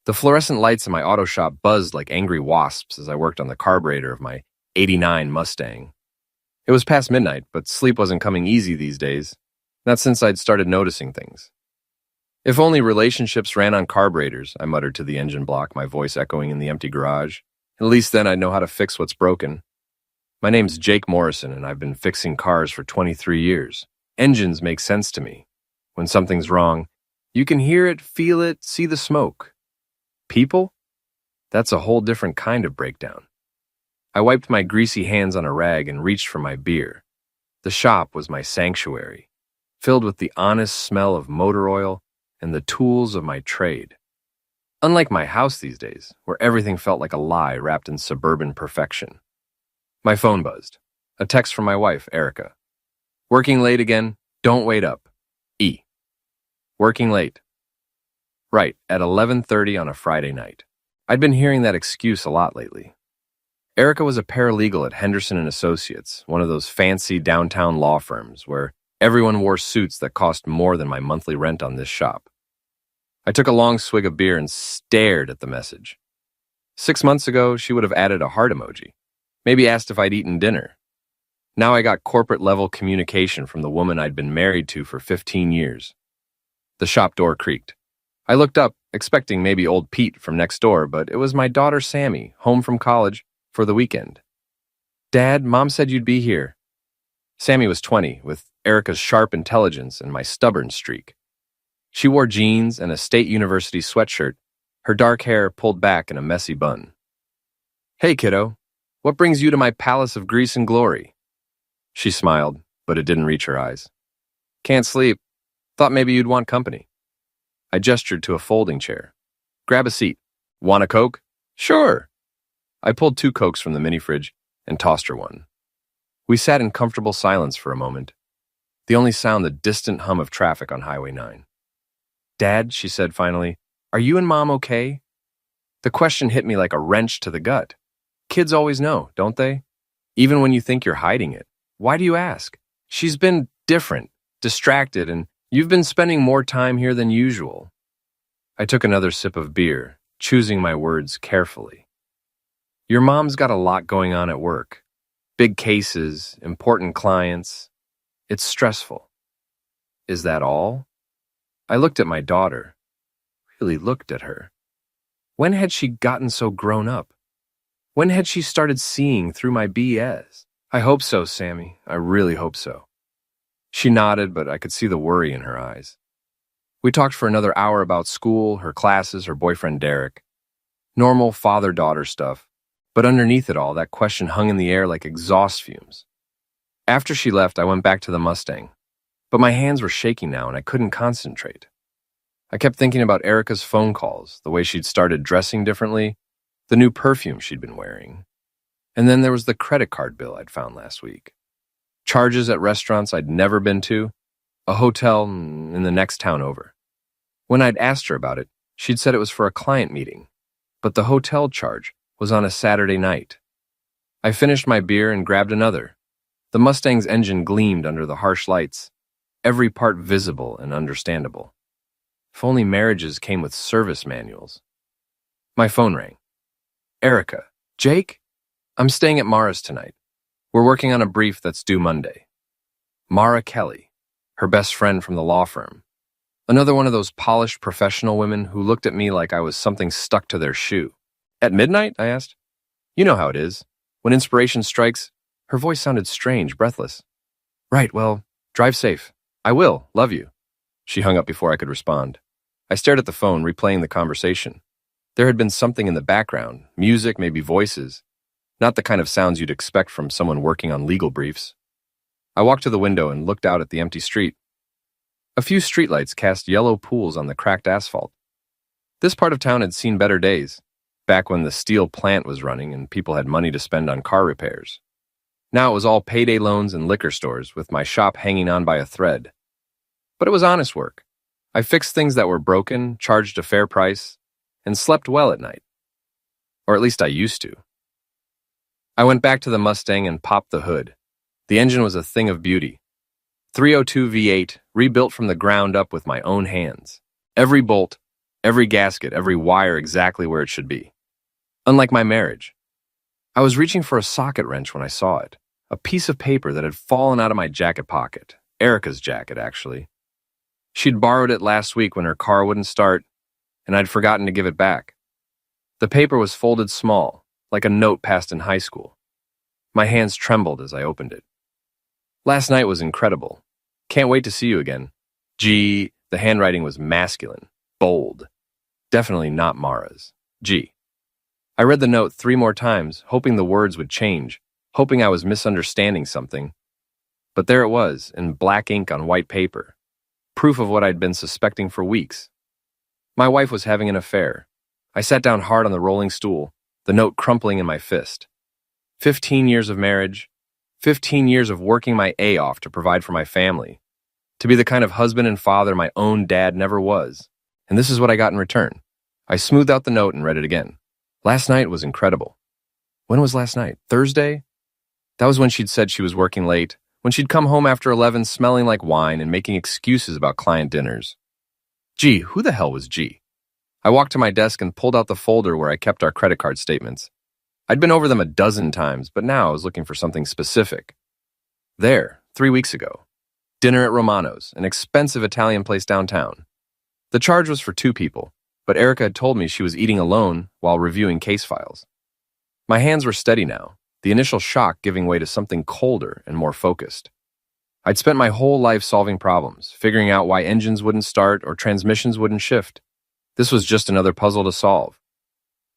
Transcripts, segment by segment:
The fluorescent lights in my auto shop buzzed like angry wasps as I worked on the carburetor of my '89 Mustang. It was past midnight, but sleep wasn't coming easy these days, not since I'd started noticing things. If only relationships ran on carburetors, I muttered to the engine block, my voice echoing in the empty garage. At least then I'd know how to fix what's broken. My name's Jake Morrison, and I've been fixing cars for 23 years. Engines make sense to me. When something's wrong, you can hear it, feel it, see the smoke. People? That's a whole different kind of breakdown. I wiped my greasy hands on a rag and reached for my beer. The shop was my sanctuary, filled with the honest smell of motor oil and the tools of my trade. Unlike my house these days, where everything felt like a lie wrapped in suburban perfection. My phone buzzed. A text from my wife, Erica. Working late again? Don't wait up. E. Working late. Right, at 11:30 on a Friday night. I'd been hearing that excuse a lot lately. Erica was a paralegal at Henderson & Associates, one of those fancy downtown law firms where everyone wore suits that cost more than my monthly rent on this shop. I took a long swig of beer and stared at the message. 6 months ago, she would have added a heart emoji, maybe asked if I'd eaten dinner. Now I got corporate-level communication from the woman I'd been married to for 15 years. The shop door creaked. I looked up, expecting maybe old Pete from next door, but it was my daughter Sammy, home from college for the weekend. Dad, Mom said you'd be here. Sammy was 20, with Erica's sharp intelligence and my stubborn streak. She wore jeans and a State University sweatshirt, her dark hair pulled back in a messy bun. Hey, kiddo, what brings you to my palace of grease and glory? She smiled, but it didn't reach her eyes. Can't sleep. Thought maybe you'd want company. I gestured to a folding chair. Grab a seat. Want a Coke? Sure. I pulled 2 Cokes from the mini-fridge and tossed her one. We sat in comfortable silence for a moment, the only sound the distant hum of traffic on Highway 9. Dad, she said finally, are you and Mom okay? The question hit me like a wrench to the gut. Kids always know, don't they? Even when you think you're hiding it. Why do you ask? She's been different, distracted, and you've been spending more time here than usual. I took another sip of beer, choosing my words carefully. Your mom's got a lot going on at work. Big cases, important clients. It's stressful. Is that all? I looked at my daughter. Really looked at her. When had she gotten so grown up? When had she started seeing through my BS? I hope so, Sammy. I really hope so. She nodded, but I could see the worry in her eyes. We talked for another hour about school, her classes, her boyfriend Derek. Normal father-daughter stuff, but underneath it all, that question hung in the air like exhaust fumes. After she left, I went back to the Mustang, but my hands were shaking now and I couldn't concentrate. I kept thinking about Erica's phone calls, the way she'd started dressing differently, the new perfume she'd been wearing. And then there was the credit card bill I'd found last week. Charges at restaurants I'd never been to, a hotel in the next town over. When I'd asked her about it, she'd said it was for a client meeting, but the hotel charge was on a Saturday night. I finished my beer and grabbed another. The Mustang's engine gleamed under the harsh lights, every part visible and understandable. If only marriages came with service manuals. My phone rang. Erica, Jake? I'm staying at Mara's tonight. We're working on a brief that's due Monday. Mara Kelly, her best friend from the law firm. Another one of those polished professional women who looked at me like I was something stuck to their shoe. At midnight? I asked. You know how it is. When inspiration strikes, her voice sounded strange, breathless. Right, well, drive safe. I will, love you. She hung up before I could respond. I stared at the phone, replaying the conversation. There had been something in the background, music, maybe voices. Not the kind of sounds you'd expect from someone working on legal briefs. I walked to the window and looked out at the empty street. A few streetlights cast yellow pools on the cracked asphalt. This part of town had seen better days, back when the steel plant was running and people had money to spend on car repairs. Now it was all payday loans and liquor stores, with my shop hanging on by a thread. But it was honest work. I fixed things that were broken, charged a fair price, and slept well at night. Or at least I used to. I went back to the Mustang and popped the hood. The engine was a thing of beauty. 302 V8, rebuilt from the ground up with my own hands. Every bolt, Every gasket, every wire exactly where it should be. Unlike my marriage. I was reaching for a socket wrench when I saw it. A piece of paper that had fallen out of my jacket pocket. Erica's jacket, actually. She'd borrowed it last week when her car wouldn't start, and I'd forgotten to give it back. The paper was folded small, like a note passed in high school. My hands trembled as I opened it. Last night was incredible. Can't wait to see you again. G. The handwriting was masculine, bold. Definitely not Mara's. G. I read the note 3 more times, hoping the words would change, hoping I was misunderstanding something. But there it was, in black ink on white paper. Proof of what I'd been suspecting for weeks. My wife was having an affair. I sat down hard on the rolling stool, the note crumpling in my fist. 15 years of marriage, 15 years of working my A off to provide for my family, to be the kind of husband and father my own dad never was. And this is what I got in return. I smoothed out the note and read it again. Last night was incredible. When was last night? Thursday? That was when she'd said she was working late, when she'd come home after 11 smelling like wine and making excuses about client dinners. Gee, who the hell was G? I walked to my desk and pulled out the folder where I kept our credit card statements. I'd been over them a dozen times, but now I was looking for something specific. There, 3 weeks ago. Dinner at Romano's, an expensive Italian place downtown. The charge was for 2 people, but Erica had told me she was eating alone while reviewing case files. My hands were steady now, the initial shock giving way to something colder and more focused. I'd spent my whole life solving problems, figuring out why engines wouldn't start or transmissions wouldn't shift. This was just another puzzle to solve.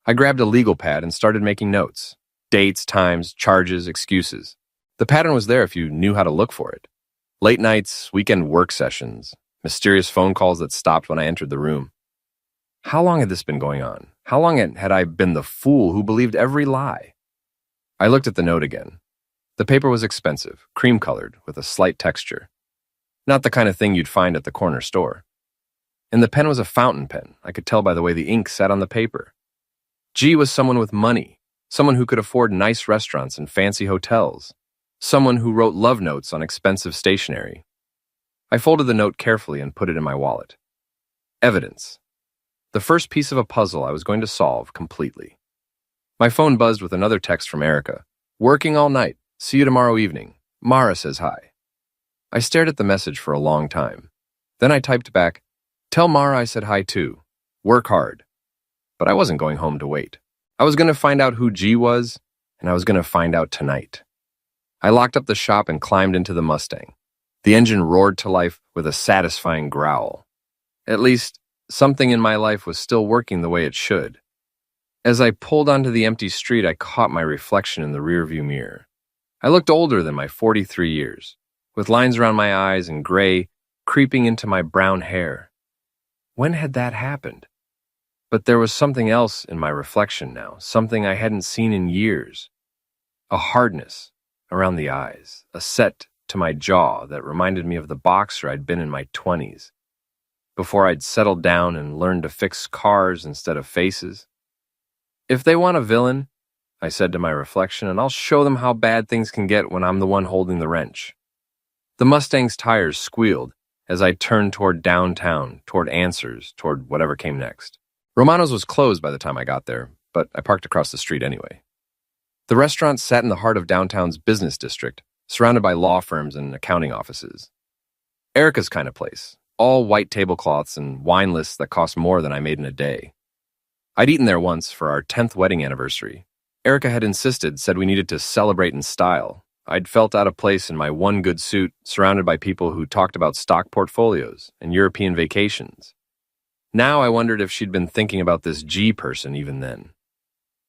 I grabbed a legal pad and started making notes. Dates, times, charges, excuses. The pattern was there if you knew how to look for it. Late nights, weekend work sessions, mysterious phone calls that stopped when I entered the room. How long had this been going on? How long had I been the fool who believed every lie? I looked at the note again. The paper was expensive, cream-colored, with a slight texture. Not the kind of thing you'd find at the corner store. And the pen was a fountain pen. I could tell by the way the ink sat on the paper. G was someone with money, someone who could afford nice restaurants and fancy hotels, someone who wrote love notes on expensive stationery. I folded the note carefully and put it in my wallet. Evidence. The first piece of a puzzle I was going to solve completely. My phone buzzed with another text from Erica. Working all night. See you tomorrow evening. Mara says hi. I stared at the message for a long time. Then I typed back, tell Mara I said hi too. Work hard. But I wasn't going home to wait. I was going to find out who G was, and I was going to find out tonight. I locked up the shop and climbed into the Mustang. The engine roared to life with a satisfying growl. At least, something in my life was still working the way it should. As I pulled onto the empty street, I caught my reflection in the rearview mirror. I looked older than my 43 years, with lines around my eyes and gray creeping into my brown hair. When had that happened? But there was something else in my reflection now, something I hadn't seen in years. A hardness around the eyes, a set to my jaw that reminded me of the boxer I'd been in my 20s, before I'd settled down and learned to fix cars instead of faces. If they want a villain, I said to my reflection, and I'll show them how bad things can get when I'm the one holding the wrench. The Mustang's tires squealed as I turned toward downtown, toward answers, toward whatever came next. Romano's was closed by the time I got there, but I parked across the street anyway. The restaurant sat in the heart of downtown's business district, surrounded by law firms and accounting offices. Erica's kind of place, all white tablecloths and wine lists that cost more than I made in a day. I'd eaten there once for our 10th wedding anniversary. Erica had insisted, said we needed to celebrate in style. I'd felt out of place in my one good suit, surrounded by people who talked about stock portfolios and European vacations. Now I wondered if she'd been thinking about this G person even then.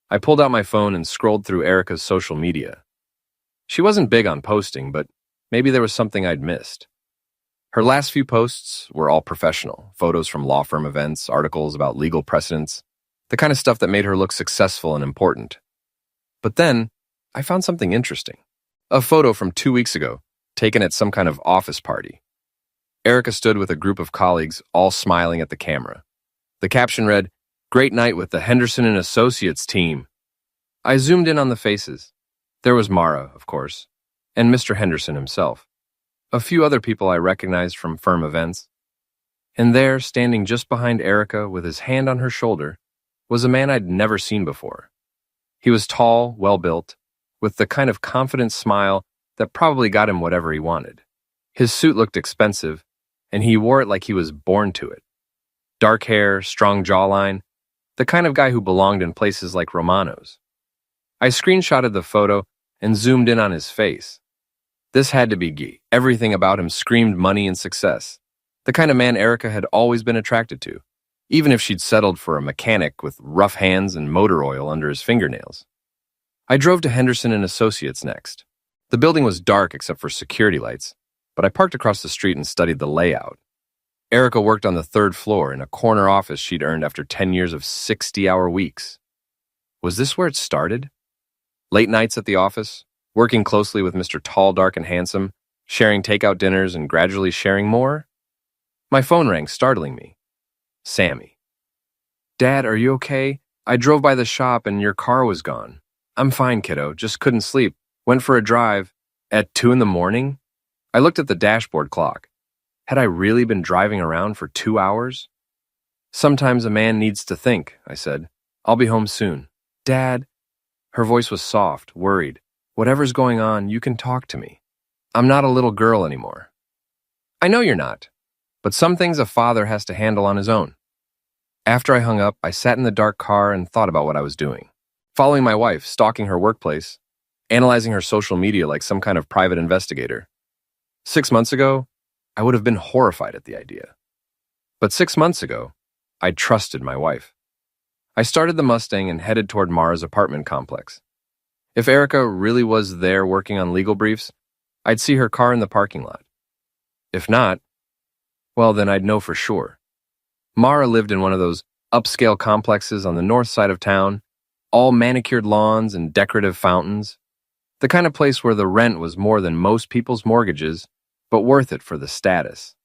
I pulled out my phone and scrolled through Erica's social media. She wasn't big on posting, but maybe there was something I'd missed. Her last few posts were all professional, photos from law firm events, articles about legal precedents, the kind of stuff that made her look successful and important. But then, I found something interesting. A photo from 2 weeks ago, taken at some kind of office party. Erica stood with a group of colleagues, all smiling at the camera. The caption read, "Great night with the Henderson and Associates team." I zoomed in on the faces. There was Mara, of course, and Mr. Henderson himself. A few other people I recognized from firm events. And there, standing just behind Erica with his hand on her shoulder, was a man I'd never seen before. He was tall, well-built, with the kind of confident smile that probably got him whatever he wanted. His suit looked expensive, and he wore it like he was born to it. Dark hair, strong jawline, the kind of guy who belonged in places like Romano's. I screenshotted the photo and zoomed in on his face. This had to be Guy. Everything about him screamed money and success. The kind of man Erica had always been attracted to, even if she'd settled for a mechanic with rough hands and motor oil under his fingernails. I drove to Henderson and Associates next. The building was dark except for security lights, but I parked across the street and studied the layout. Erica worked on the third floor in a corner office she'd earned after 10 years of 60-hour weeks. Was this where it started? Late nights at the office, working closely with Mr. Tall, Dark, and Handsome, sharing takeout dinners and gradually sharing more? My phone rang, startling me. Sammy. Dad, are you okay? I drove by the shop and your car was gone. I'm fine, kiddo. Just couldn't sleep. Went for a drive. At 2 a.m? I looked at the dashboard clock. Had I really been driving around for 2 hours? Sometimes a man needs to think, I said. I'll be home soon. Dad. Her voice was soft, worried. Whatever's going on, you can talk to me. I'm not a little girl anymore. I know you're not, but some things a father has to handle on his own. After I hung up, I sat in the dark car and thought about what I was doing. Following my wife, stalking her workplace, analyzing her social media like some kind of private investigator. 6 months ago, I would have been horrified at the idea. But 6 months ago, I trusted my wife. I started the Mustang and headed toward Mara's apartment complex. If Erica really was there working on legal briefs, I'd see her car in the parking lot. If not, well, then I'd know for sure. Mara lived in one of those upscale complexes on the north side of town, all manicured lawns and decorative fountains, the kind of place where the rent was more than most people's mortgages, but worth it for the status.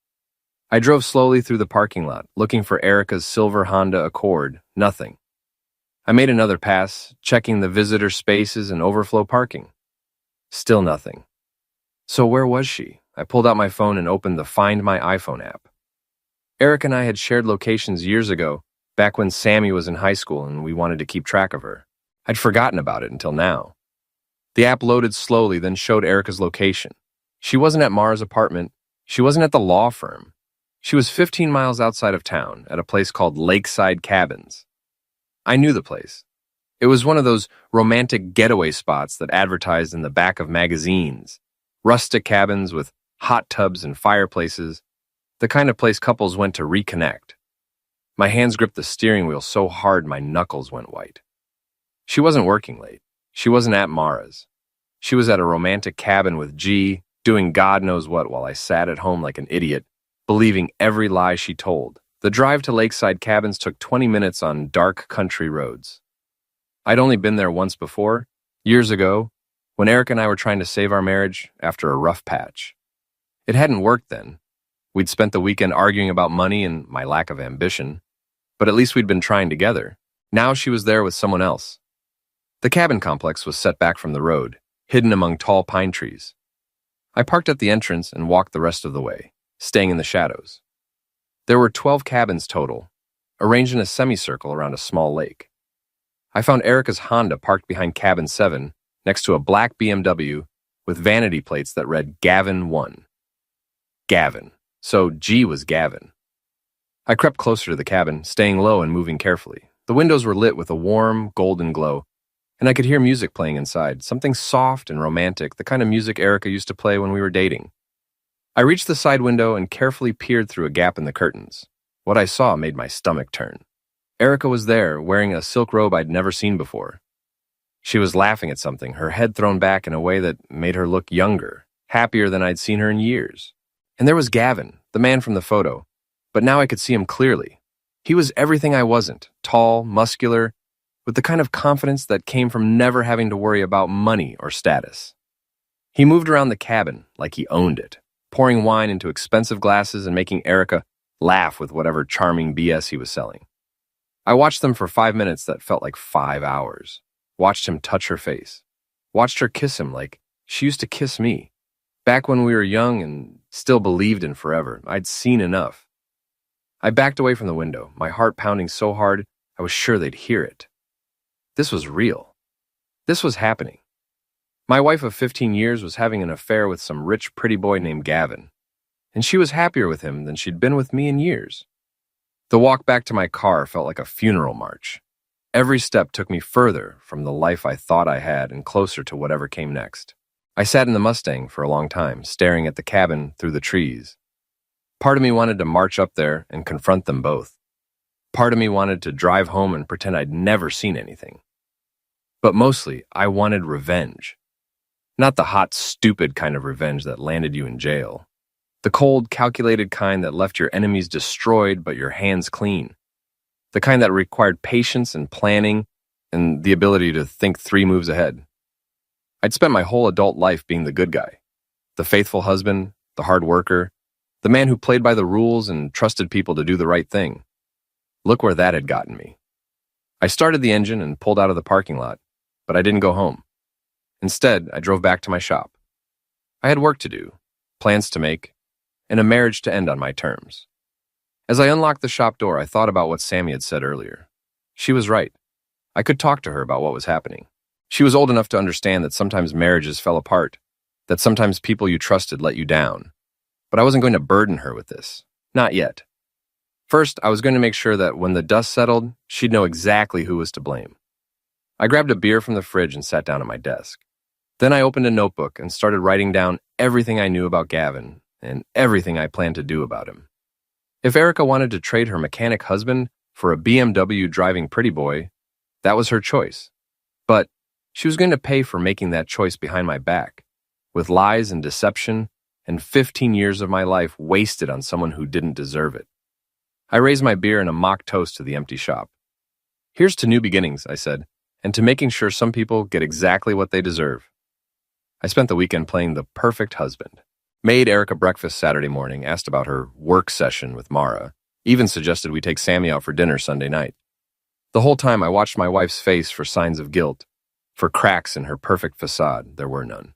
I drove slowly through the parking lot, looking for Erica's silver Honda Accord. Nothing. I made another pass, checking the visitor spaces and overflow parking. Still nothing. So where was she? I pulled out my phone and opened the Find My iPhone app. Eric and I had shared locations years ago, back when Sammy was in high school and we wanted to keep track of her. I'd forgotten about it until now. The app loaded slowly, then showed Erica's location. She wasn't at Mara's apartment. She wasn't at the law firm. She was 15 miles outside of town at a place called Lakeside Cabins. I knew the place. It was one of those romantic getaway spots that advertised in the back of magazines. Rustic cabins with hot tubs and fireplaces, the kind of place couples went to reconnect. My hands gripped the steering wheel so hard my knuckles went white. She wasn't working late. She wasn't at Mara's. She was at a romantic cabin with G, doing God knows what while I sat at home like an idiot, believing every lie she told. The drive to Lakeside Cabins took 20 minutes on dark country roads. I'd only been there once before, years ago, when Eric and I were trying to save our marriage after a rough patch. It hadn't worked then. We'd spent the weekend arguing about money and my lack of ambition, but at least we'd been trying together. Now she was there with someone else. The cabin complex was set back from the road, hidden among tall pine trees. I parked at the entrance and walked the rest of the way, staying in the shadows. There were 12 cabins total, arranged in a semicircle around a small lake. I found Erica's Honda parked behind cabin 7, next to a black BMW with vanity plates that read Gavin 1. Gavin. So G was Gavin. I crept closer to the cabin, staying low and moving carefully. The windows were lit with a warm, golden glow, and I could hear music playing inside, something soft and romantic, the kind of music Erica used to play when we were dating. I reached the side window and carefully peered through a gap in the curtains. What I saw made my stomach turn. Erica was there, wearing a silk robe I'd never seen before. She was laughing at something, her head thrown back in a way that made her look younger, happier than I'd seen her in years. And there was Gavin, the man from the photo, but now I could see him clearly. He was everything I wasn't, tall, muscular, with the kind of confidence that came from never having to worry about money or status. He moved around the cabin like he owned it, pouring wine into expensive glasses and making Erica laugh with whatever charming BS he was selling. I watched them for 5 minutes that felt like 5 hours. Watched him touch her face. Watched her kiss him like she used to kiss me. Back when we were young and still believed in forever, I'd seen enough. I backed away from the window, my heart pounding so hard I was sure they'd hear it. This was real. This was happening. My wife of 15 years was having an affair with some rich, pretty boy named Gavin, and she was happier with him than she'd been with me in years. The walk back to my car felt like a funeral march. Every step took me further from the life I thought I had and closer to whatever came next. I sat in the Mustang for a long time, staring at the cabin through the trees. Part of me wanted to march up there and confront them both. Part of me wanted to drive home and pretend I'd never seen anything. But mostly, I wanted revenge. Not the hot, stupid kind of revenge that landed you in jail. The cold, calculated kind that left your enemies destroyed but your hands clean. The kind that required patience and planning and the ability to think 3 moves ahead. I'd spent my whole adult life being the good guy. The faithful husband, the hard worker, the man who played by the rules and trusted people to do the right thing. Look where that had gotten me. I started the engine and pulled out of the parking lot, but I didn't go home. Instead, I drove back to my shop. I had work to do, plans to make, and a marriage to end on my terms. As I unlocked the shop door, I thought about what Sammy had said earlier. She was right. I could talk to her about what was happening. She was old enough to understand that sometimes marriages fell apart, that sometimes people you trusted let you down. But I wasn't going to burden her with this. Not yet. First, I was going to make sure that when the dust settled, she'd know exactly who was to blame. I grabbed a beer from the fridge and sat down at my desk. Then I opened a notebook and started writing down everything I knew about Gavin and everything I planned to do about him. If Erica wanted to trade her mechanic husband for a BMW driving pretty boy, that was her choice. But she was going to pay for making that choice behind my back, with lies and deception and 15 years of my life wasted on someone who didn't deserve it. I raised my beer in a mock toast to the empty shop. Here's to new beginnings, I said, and to making sure some people get exactly what they deserve. I spent the weekend playing the perfect husband. Made Erica breakfast Saturday morning, asked about her work session with Mara, even suggested we take Sammy out for dinner Sunday night. The whole time I watched my wife's face for signs of guilt. For cracks in her perfect facade, there were none.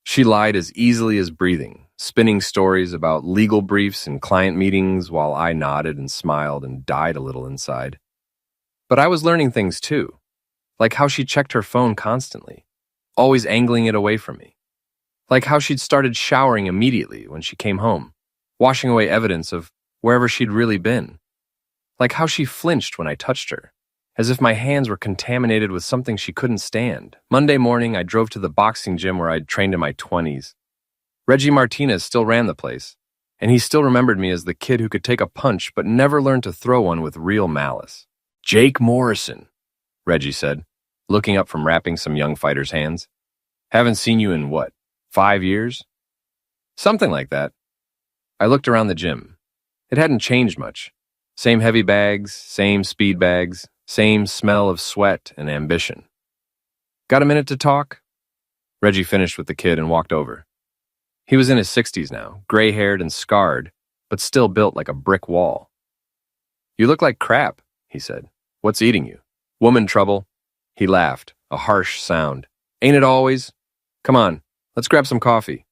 She lied as easily as breathing, spinning stories about legal briefs and client meetings while I nodded and smiled and died a little inside. But I was learning things too, like how she checked her phone constantly, always angling it away from me. Like how she'd started showering immediately when she came home, washing away evidence of wherever she'd really been. Like how she flinched when I touched her, as if my hands were contaminated with something she couldn't stand. Monday morning, I drove to the boxing gym where I'd trained in my 20s. Reggie Martinez still ran the place, and he still remembered me as the kid who could take a punch but never learned to throw one with real malice. "Jake Morrison," Reggie said, looking up from wrapping some young fighter's hands. "Haven't seen you in what, 5 years?" Something like that. I looked around the gym. It hadn't changed much. Same heavy bags, same speed bags, same smell of sweat and ambition. "Got a minute to talk?" Reggie finished with the kid and walked over. He was in his 60s now, gray-haired and scarred, but still built like a brick wall. "You look like crap," he said. "What's eating you? Woman trouble?" He laughed, a harsh sound. "Ain't it always? Come on, let's grab some coffee."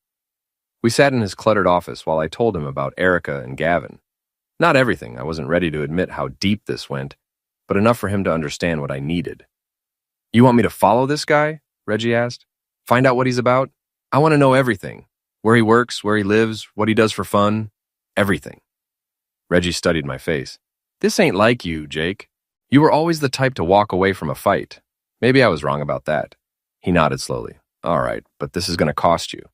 We sat in his cluttered office while I told him about Erica and Gavin. Not everything, I wasn't ready to admit how deep this went, but enough for him to understand what I needed. "You want me to follow this guy?" Reggie asked. "Find out what he's about? I want to know everything. Where he works, where he lives, what he does for fun. Everything." Reggie studied my face. "This ain't like you, Jake. You were always the type to walk away from a fight. Maybe I was wrong about that." He nodded slowly. "All right, but this is going to cost you.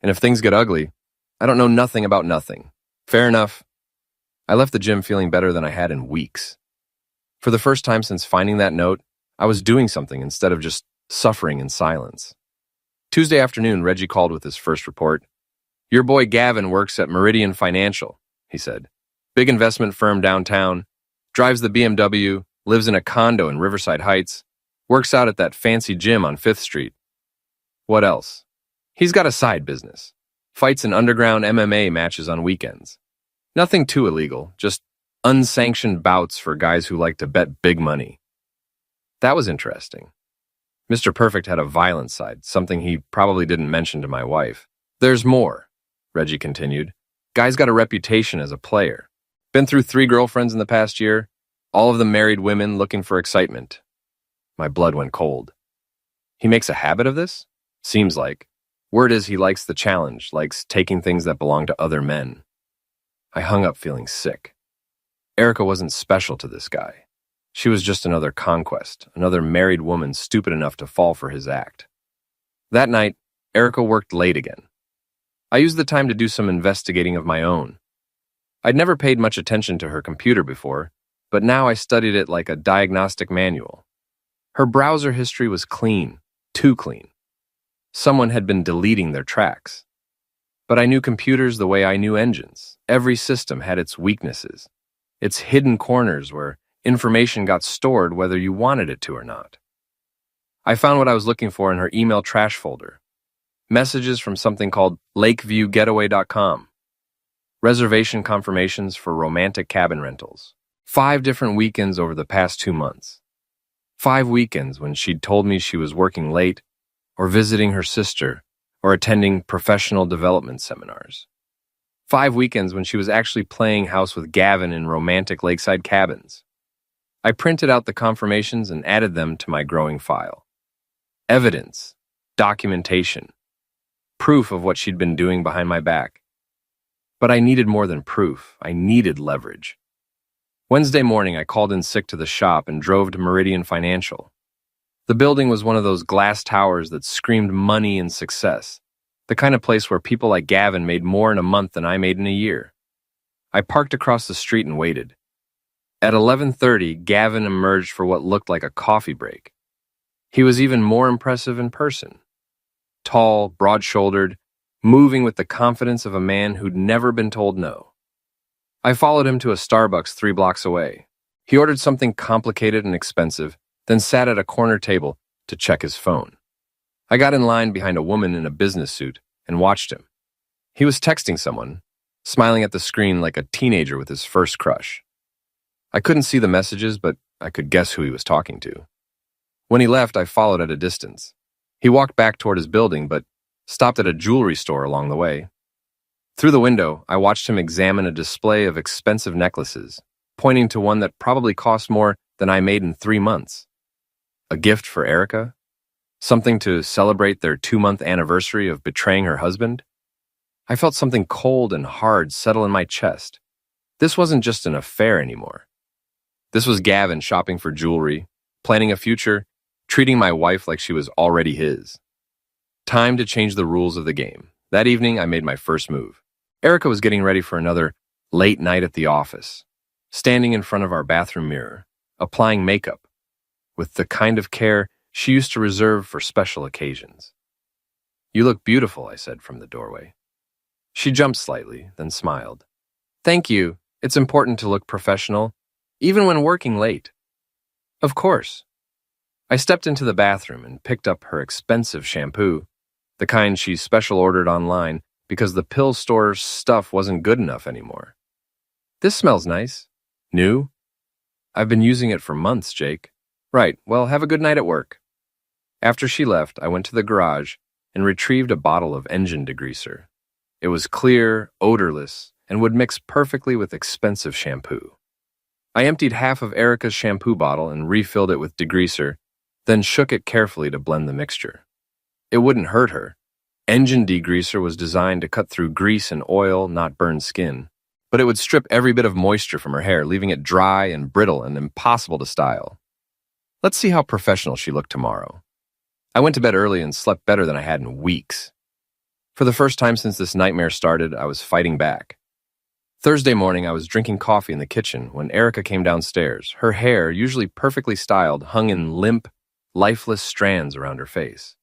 And if things get ugly, I don't know nothing about nothing. Fair enough." I left the gym feeling better than I had in weeks. For the first time since finding that note, I was doing something instead of just suffering in silence. Tuesday afternoon, Reggie called with his first report. "Your boy Gavin works at Meridian Financial," he said. "Big investment firm downtown, drives the BMW, lives in a condo in Riverside Heights, works out at that fancy gym on 5th Street. What else? He's got a side business. Fights in underground MMA matches on weekends. Nothing too illegal, just unsanctioned bouts for guys who like to bet big money." That was interesting. Mr. Perfect had a violent side, something he probably didn't mention to my wife. "There's more," Reggie continued. "Guy's got a reputation as a player. Been through 3 girlfriends in the past year, all of them married women looking for excitement. My blood went cold. He makes a habit of this? Seems like. Word is he likes the challenge, likes taking things that belong to other men. I hung up feeling sick. Erica wasn't special to this guy. She was just another conquest, another married woman stupid enough to fall for his act. That night, Erica worked late again. I used the time to do some investigating of my own. I'd never paid much attention to her computer before, but now I studied it like a diagnostic manual. Her browser history was clean, too clean. Someone had been deleting their tracks. But I knew computers the way I knew engines. Every system had its weaknesses, its hidden corners where information got stored whether you wanted it to or not. I found what I was looking for in her email trash folder. Messages from something called lakeviewgetaway.com. Reservation confirmations for romantic cabin rentals. 5 different weekends over the past 2 months. 5 weekends when she'd told me she was working late, or visiting her sister, or attending professional development seminars. 5 weekends when she was actually playing house with Gavin in romantic lakeside cabins. I printed out the confirmations and added them to my growing file. Evidence, documentation, proof of what she'd been doing behind my back. But I needed more than proof. I needed leverage. Wednesday morning, I called in sick to the shop and drove to Meridian Financial. The building was one of those glass towers that screamed money and success, the kind of place where people like Gavin made more in a month than I made in a year. I parked across the street and waited. At 11:30, Gavin emerged for what looked like a coffee break. He was even more impressive in person. Tall, broad-shouldered, moving with the confidence of a man who'd never been told no. I followed him to a Starbucks 3 blocks away. He ordered something complicated and expensive, then sat at a corner table to check his phone. I got in line behind a woman in a business suit and watched him. He was texting someone, smiling at the screen like a teenager with his first crush. I couldn't see the messages, but I could guess who he was talking to. When he left, I followed at a distance. He walked back toward his building, but stopped at a jewelry store along the way. Through the window, I watched him examine a display of expensive necklaces, pointing to one that probably cost more than I made in 3 months. A gift for Erica? Something to celebrate their 2-month anniversary of betraying her husband? I felt something cold and hard settle in my chest. This wasn't just an affair anymore. This was Gavin shopping for jewelry, planning a future, treating my wife like she was already his. Time to change the rules of the game. That evening, I made my first move. Erica was getting ready for another late night at the office, standing in front of our bathroom mirror, applying makeup, with the kind of care she used to reserve for special occasions. "You look beautiful," I said from the doorway. She jumped slightly, then smiled. "Thank you. It's important to look professional, even when working late." "Of course." I stepped into the bathroom and picked up her expensive shampoo, the kind she special ordered online because the pill store's stuff wasn't good enough anymore. "This smells nice." "New?" "I've been using it for months, Jake." "Right, well, have a good night at work." After she left, I went to the garage and retrieved a bottle of engine degreaser. It was clear, odorless, and would mix perfectly with expensive shampoo. I emptied half of Erica's shampoo bottle and refilled it with degreaser, then shook it carefully to blend the mixture. It wouldn't hurt her. Engine degreaser was designed to cut through grease and oil, not burn skin. But it would strip every bit of moisture from her hair, leaving it dry and brittle and impossible to style. Let's see how professional she looked tomorrow. I went to bed early and slept better than I had in weeks. For the first time since this nightmare started, I was fighting back. Thursday morning, I was drinking coffee in the kitchen when Erica came downstairs. Her hair, usually perfectly styled, hung in limp, lifeless strands around her face.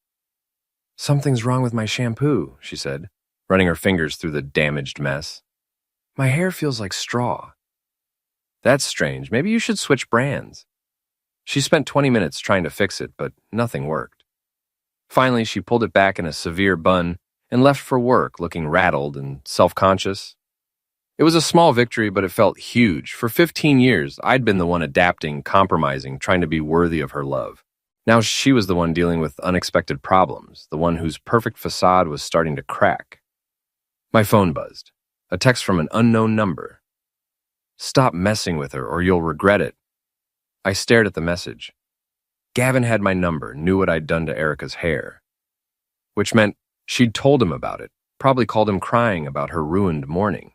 "Something's wrong with my shampoo," she said, running her fingers through the damaged mess. "My hair feels like straw." "That's strange. Maybe you should switch brands." She spent 20 minutes trying to fix it, but nothing worked. Finally, she pulled it back in a severe bun and left for work looking rattled and self-conscious. It was a small victory, but it felt huge. For 15 years, I'd been the one adapting, compromising, trying to be worthy of her love. Now she was the one dealing with unexpected problems, the one whose perfect facade was starting to crack. My phone buzzed. A text from an unknown number. Stop messing with her or you'll regret it. I stared at the message. Gavin had my number, knew what I'd done to Erica's hair. Which meant she'd told him about it, probably called him crying about her ruined morning.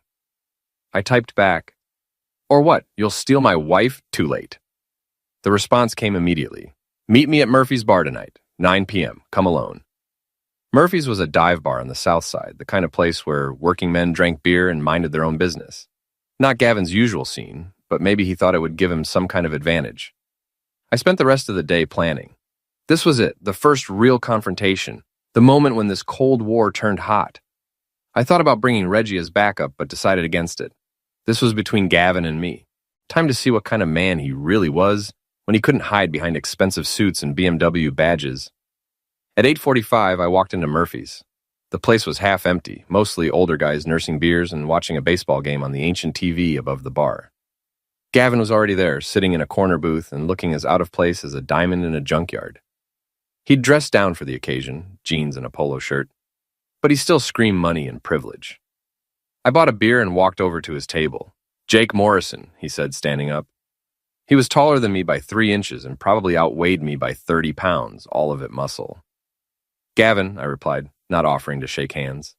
I typed back, "Or what, you'll steal my wife? Too late." The response came immediately. "Meet me at Murphy's bar tonight, 9 p.m., come alone." Murphy's was a dive bar on the south side, the kind of place where working men drank beer and minded their own business. Not Gavin's usual scene, but maybe he thought it would give him some kind of advantage. I spent the rest of the day planning. This was it, the first real confrontation, the moment when this Cold War turned hot. I thought about bringing Reggie as backup, but decided against it. This was between Gavin and me. Time to see what kind of man he really was when he couldn't hide behind expensive suits and BMW badges. At 8:45, I walked into Murphy's. The place was half empty, mostly older guys nursing beers and watching a baseball game on the ancient TV above the bar. Gavin was already there, sitting in a corner booth and looking as out of place as a diamond in a junkyard. He'd dressed down for the occasion, jeans and a polo shirt, but he still screamed money and privilege. I bought a beer and walked over to his table. "Jake Morrison," he said, standing up. He was taller than me by 3 inches and probably outweighed me by 30 pounds, all of it muscle. "Gavin," I replied, not offering to shake hands.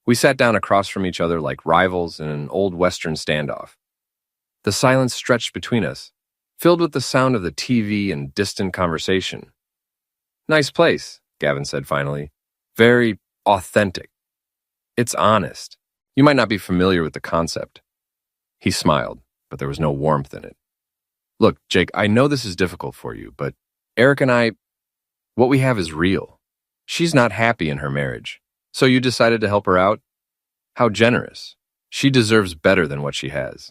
We sat down across from each other like rivals in an old Western standoff. The silence stretched between us, filled with the sound of the TV and distant conversation. "Nice place," Gavin said finally. "Very authentic. It's honest. You might not be familiar with the concept." He smiled, but there was no warmth in it. "Look, Jake, I know this is difficult for you, but Eric and I, what we have is real. She's not happy in her marriage, so you decided to help her out? How generous. She deserves better than what she has.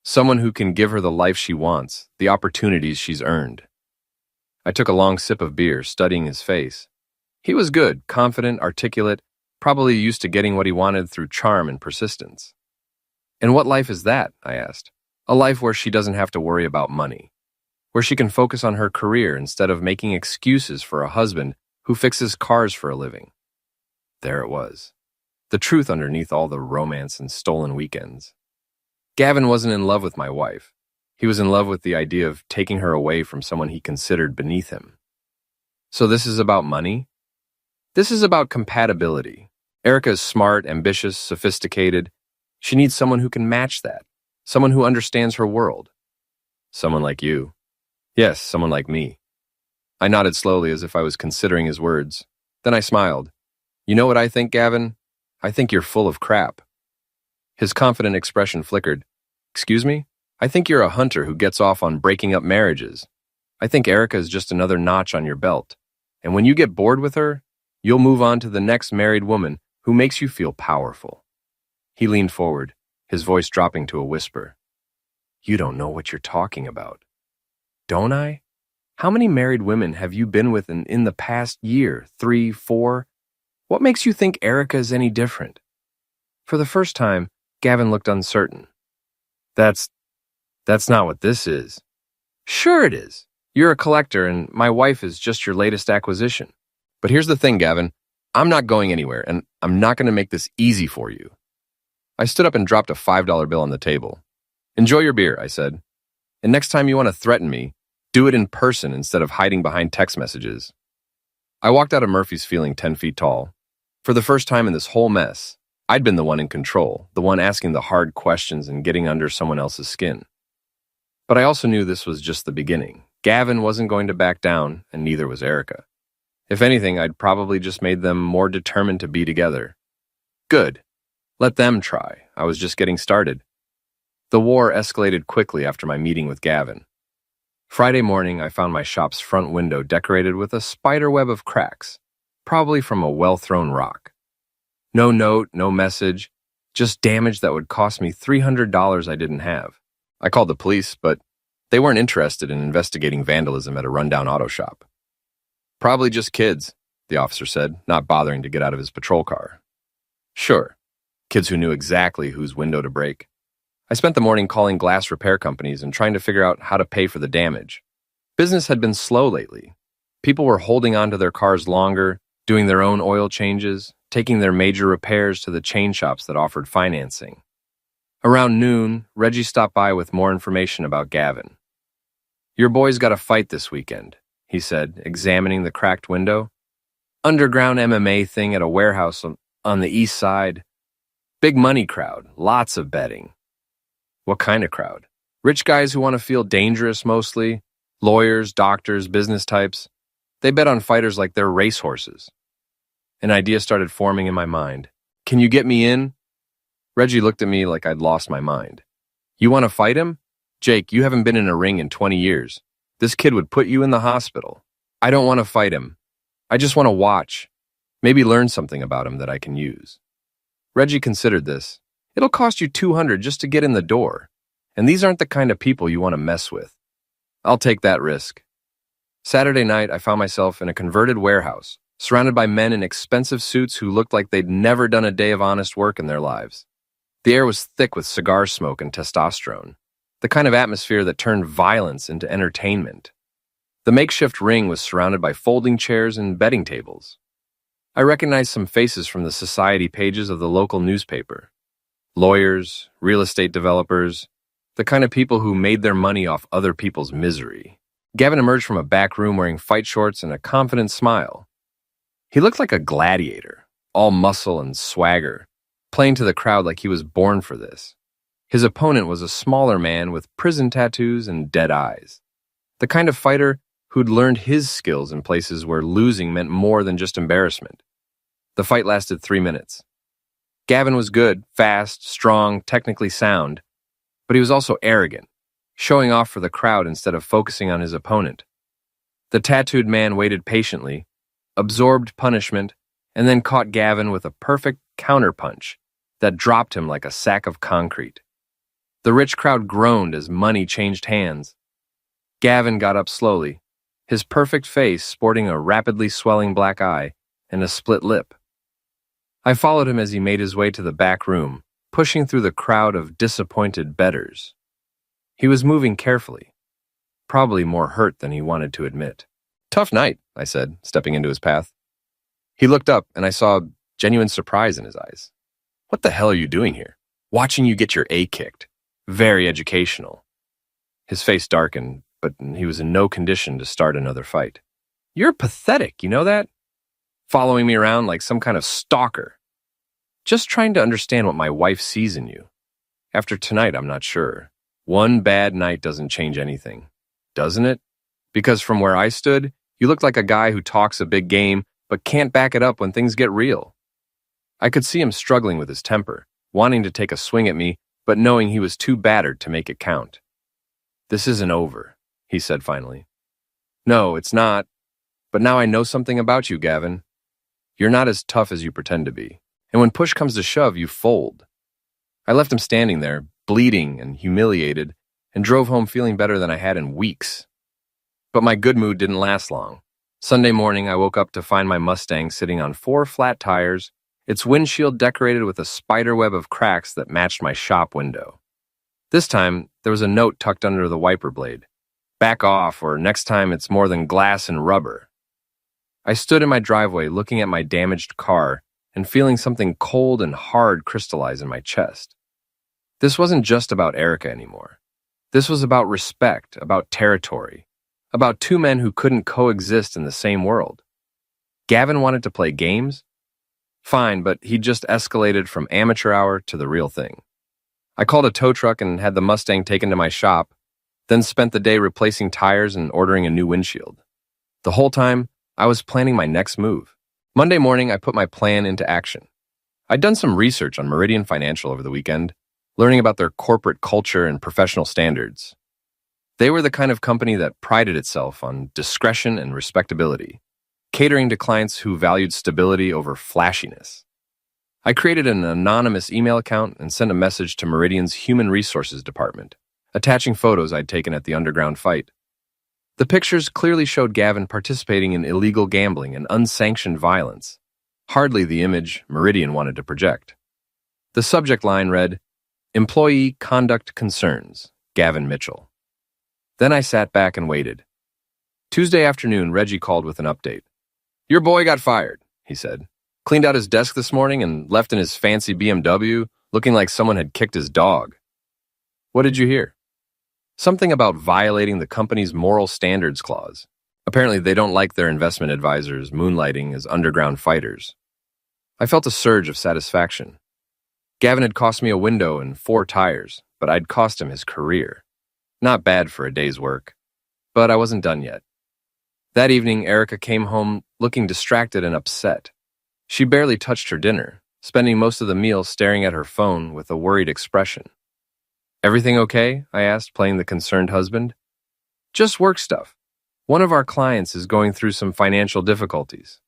Someone who can give her the life she wants, the opportunities she's earned." I took a long sip of beer, studying his face. He was good, confident, articulate, probably used to getting what he wanted through charm and persistence. "And what life is that?" I asked. "A life where she doesn't have to worry about money, where she can focus on her career instead of making excuses for a husband who fixes cars for a living." There it was, the truth underneath all the romance and stolen weekends. Gavin wasn't in love with my wife. He was in love with the idea of taking her away from someone he considered beneath him. So this is about money? This is about compatibility. Erica is smart, ambitious, sophisticated. She needs someone who can match that, someone who understands her world. Someone like you. Yes, someone like me. I nodded slowly as if I was considering his words. Then I smiled. "You know what I think, Gavin? I think you're full of crap." His confident expression flickered. "Excuse me? I think you're a hunter who gets off on breaking up marriages. I think Erica is just another notch on your belt. And when you get bored with her, you'll move on to the next married woman who makes you feel powerful." He leaned forward, his voice dropping to a whisper. "You don't know what you're talking about." "Don't I? How many married women have you been with in the past year? 3, 4? What makes you think Erica is any different?" For the first time, Gavin looked uncertain. That's not what this is." "Sure it is. You're a collector and my wife is just your latest acquisition. But here's the thing, Gavin. I'm not going anywhere and I'm not going to make this easy for you." I stood up and dropped a $5 bill on the table. "Enjoy your beer," I said. "And next time you want to threaten me, do it in person instead of hiding behind text messages." I walked out of Murphy's feeling 10 feet tall. For the first time in this whole mess, I'd been the one in control, the one asking the hard questions and getting under someone else's skin. But I also knew this was just the beginning. Gavin wasn't going to back down, and neither was Erica. If anything, I'd probably just made them more determined to be together. Good. Let them try. I was just getting started. The war escalated quickly after my meeting with Gavin. Friday morning, I found my shop's front window decorated with a spider web of cracks, probably from a well-thrown rock. No note, no message, just damage that would cost me $300 I didn't have. I called the police, but they weren't interested in investigating vandalism at a rundown auto shop. "Probably just kids," the officer said, not bothering to get out of his patrol car. Sure, kids who knew exactly whose window to break. I spent the morning calling glass repair companies and trying to figure out how to pay for the damage. Business had been slow lately. People were holding on to their cars longer, doing their own oil changes, taking their major repairs to the chain shops that offered financing. Around noon, Reggie stopped by with more information about Gavin. "Your boy's got a fight this weekend," he said, examining the cracked window. "Underground MMA thing at a warehouse on the east side. Big money crowd, lots of betting." "What kind of crowd?" "Rich guys who want to feel dangerous mostly. Lawyers, doctors, business types. They bet on fighters like they're racehorses." An idea started forming in my mind. "Can you get me in?" Reggie looked at me like I'd lost my mind. "You want to fight him? Jake, you haven't been in a ring in 20 years. This kid would put you in the hospital." "I don't want to fight him. I just want to watch. Maybe learn something about him that I can use." Reggie considered this. "It'll cost you $200 just to get in the door. And these aren't the kind of people you want to mess with." "I'll take that risk." Saturday night, I found myself in a converted warehouse, surrounded by men in expensive suits who looked like they'd never done a day of honest work in their lives. The air was thick with cigar smoke and testosterone, the kind of atmosphere that turned violence into entertainment. The makeshift ring was surrounded by folding chairs and betting tables. I recognized some faces from the society pages of the local newspaper. Lawyers, real estate developers, the kind of people who made their money off other people's misery. Gavin emerged from a back room wearing fight shorts and a confident smile. He looked like a gladiator, all muscle and swagger, playing to the crowd like he was born for this. His opponent was a smaller man with prison tattoos and dead eyes. The kind of fighter who'd learned his skills in places where losing meant more than just embarrassment. The fight lasted 3 minutes. Gavin was good, fast, strong, technically sound, but he was also arrogant, showing off for the crowd instead of focusing on his opponent. The tattooed man waited patiently, absorbed punishment, and then caught Gavin with a perfect counterpunch that dropped him like a sack of concrete. The rich crowd groaned as money changed hands. Gavin got up slowly, his perfect face sporting a rapidly swelling black eye and a split lip. I followed him as he made his way to the back room, pushing through the crowd of disappointed bettors. He was moving carefully, probably more hurt than he wanted to admit. "Tough night," I said, stepping into his path. He looked up, and I saw genuine surprise in his eyes. "What the hell are you doing here?" "Watching you get your A kicked. Very educational." His face darkened, but he was in no condition to start another fight. "You're pathetic, you know that? Following me around like some kind of stalker. Just trying to understand what my wife sees in you. After tonight, I'm not sure. One bad night doesn't change anything, doesn't it? Because from where I stood, you looked like a guy who talks a big game but can't back it up when things get real." I could see him struggling with his temper, wanting to take a swing at me, but knowing he was too battered to make it count. "This isn't over," he said finally. "No, it's not. But now I know something about you, Gavin. You're not as tough as you pretend to be. And when push comes to shove, you fold." I left him standing there, bleeding and humiliated, and drove home feeling better than I had in weeks. But my good mood didn't last long. Sunday morning, I woke up to find my Mustang sitting on 4 flat tires, its windshield decorated with a spiderweb of cracks that matched my shop window. This time, there was a note tucked under the wiper blade. "Back off, or next time it's more than glass and rubber." I stood in my driveway looking at my damaged car and feeling something cold and hard crystallize in my chest. This wasn't just about Erica anymore. This was about respect, about territory, about 2 men who couldn't coexist in the same world. Gavin wanted to play games? Fine, but he just escalated from amateur hour to the real thing. I called a tow truck and had the Mustang taken to my shop, then spent the day replacing tires and ordering a new windshield. The whole time, I was planning my next move. Monday morning, I put my plan into action. I'd done some research on Meridian Financial over the weekend, learning about their corporate culture and professional standards. They were the kind of company that prided itself on discretion and respectability, catering to clients who valued stability over flashiness. I created an anonymous email account and sent a message to Meridian's Human Resources Department, attaching photos I'd taken at the underground fight. The pictures clearly showed Gavin participating in illegal gambling and unsanctioned violence, hardly the image Meridian wanted to project. The subject line read, "Employee Conduct Concerns, Gavin Mitchell." Then I sat back and waited. Tuesday afternoon, Reggie called with an update. "Your boy got fired," he said. "Cleaned out his desk this morning and left in his fancy BMW, looking like someone had kicked his dog. What did you hear? Something about violating the company's moral standards clause. Apparently, they don't like their investment advisors moonlighting as underground fighters. I felt a surge of satisfaction. Gavin had cost me a window and 4 tires, but I'd cost him his career. Not bad for a day's work. But I wasn't done yet. That evening, Erica came home looking distracted and upset. She barely touched her dinner, spending most of the meal staring at her phone with a worried expression. "Everything okay?" I asked, playing the concerned husband. "Just work stuff. One of our clients is going through some financial difficulties."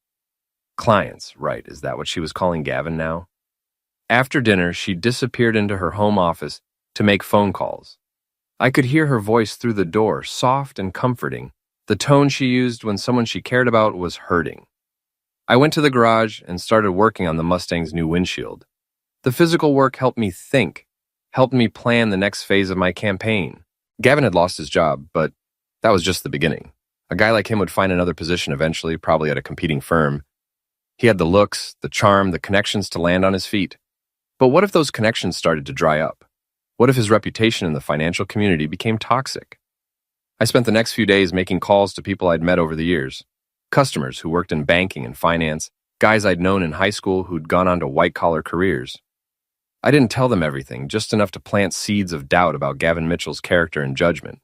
Clients, right, is that what she was calling Gavin now? After dinner, she disappeared into her home office to make phone calls. I could hear her voice through the door, soft and comforting. The tone she used when someone she cared about was hurting. I went to the garage and started working on the Mustang's new windshield. The physical work helped me think, helped me plan the next phase of my campaign. Gavin had lost his job, but that was just the beginning. A guy like him would find another position eventually, probably at a competing firm. He had the looks, the charm, the connections to land on his feet. But what if those connections started to dry up? What if his reputation in the financial community became toxic? I spent the next few days making calls to people I'd met over the years. Customers who worked in banking and finance, guys I'd known in high school who'd gone on to white-collar careers. I didn't tell them everything, just enough to plant seeds of doubt about Gavin Mitchell's character and judgment.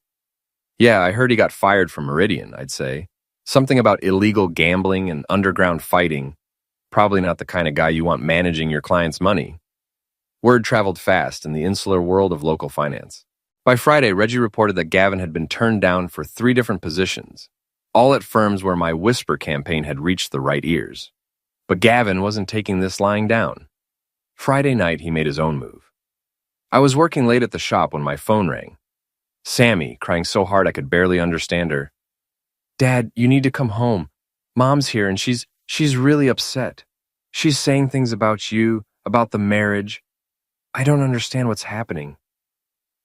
"Yeah, I heard he got fired from Meridian," I'd say. Something about illegal gambling and underground fighting. Probably not the kind of guy you want managing your client's money. Word traveled fast in the insular world of local finance. By Friday, Reggie reported that Gavin had been turned down for 3 different positions, all at firms where my whisper campaign had reached the right ears. But Gavin wasn't taking this lying down. Friday night, he made his own move. I was working late at the shop when my phone rang. Sammy, crying so hard I could barely understand her. "Dad, you need to come home. Mom's here and she's really upset. She's saying things about you, about the marriage. I don't understand what's happening."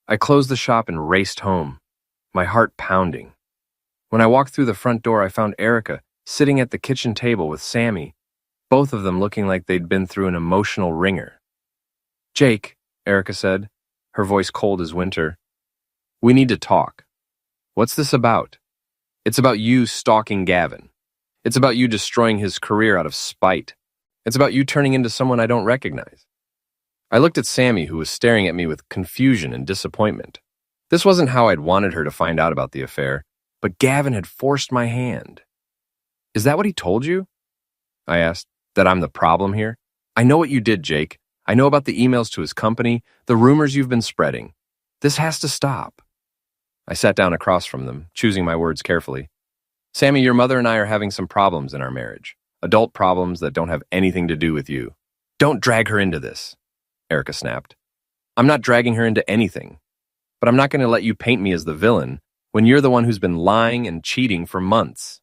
I closed the shop and raced home, my heart pounding. When I walked through the front door, I found Erica sitting at the kitchen table with Sammy, both of them looking like they'd been through an emotional ringer. "Jake," Erica said, her voice cold as winter, "we need to talk." "What's this about?" "It's about you stalking Gavin. It's about you destroying his career out of spite. It's about you turning into someone I don't recognize." I looked at Sammy, who was staring at me with confusion and disappointment. This wasn't how I'd wanted her to find out about the affair, but Gavin had forced my hand. "Is that what he told you?" I asked. "That I'm the problem here?" "I know what you did, Jake. I know about the emails to his company, the rumors you've been spreading. This has to stop." I sat down across from them, choosing my words carefully. "Sammy, your mother and I are having some problems in our marriage. Adult problems that don't have anything to do with you. Don't drag her into this," Erica snapped. "I'm not dragging her into anything. But I'm not going to let you paint me as the villain when you're the one who's been lying and cheating for months."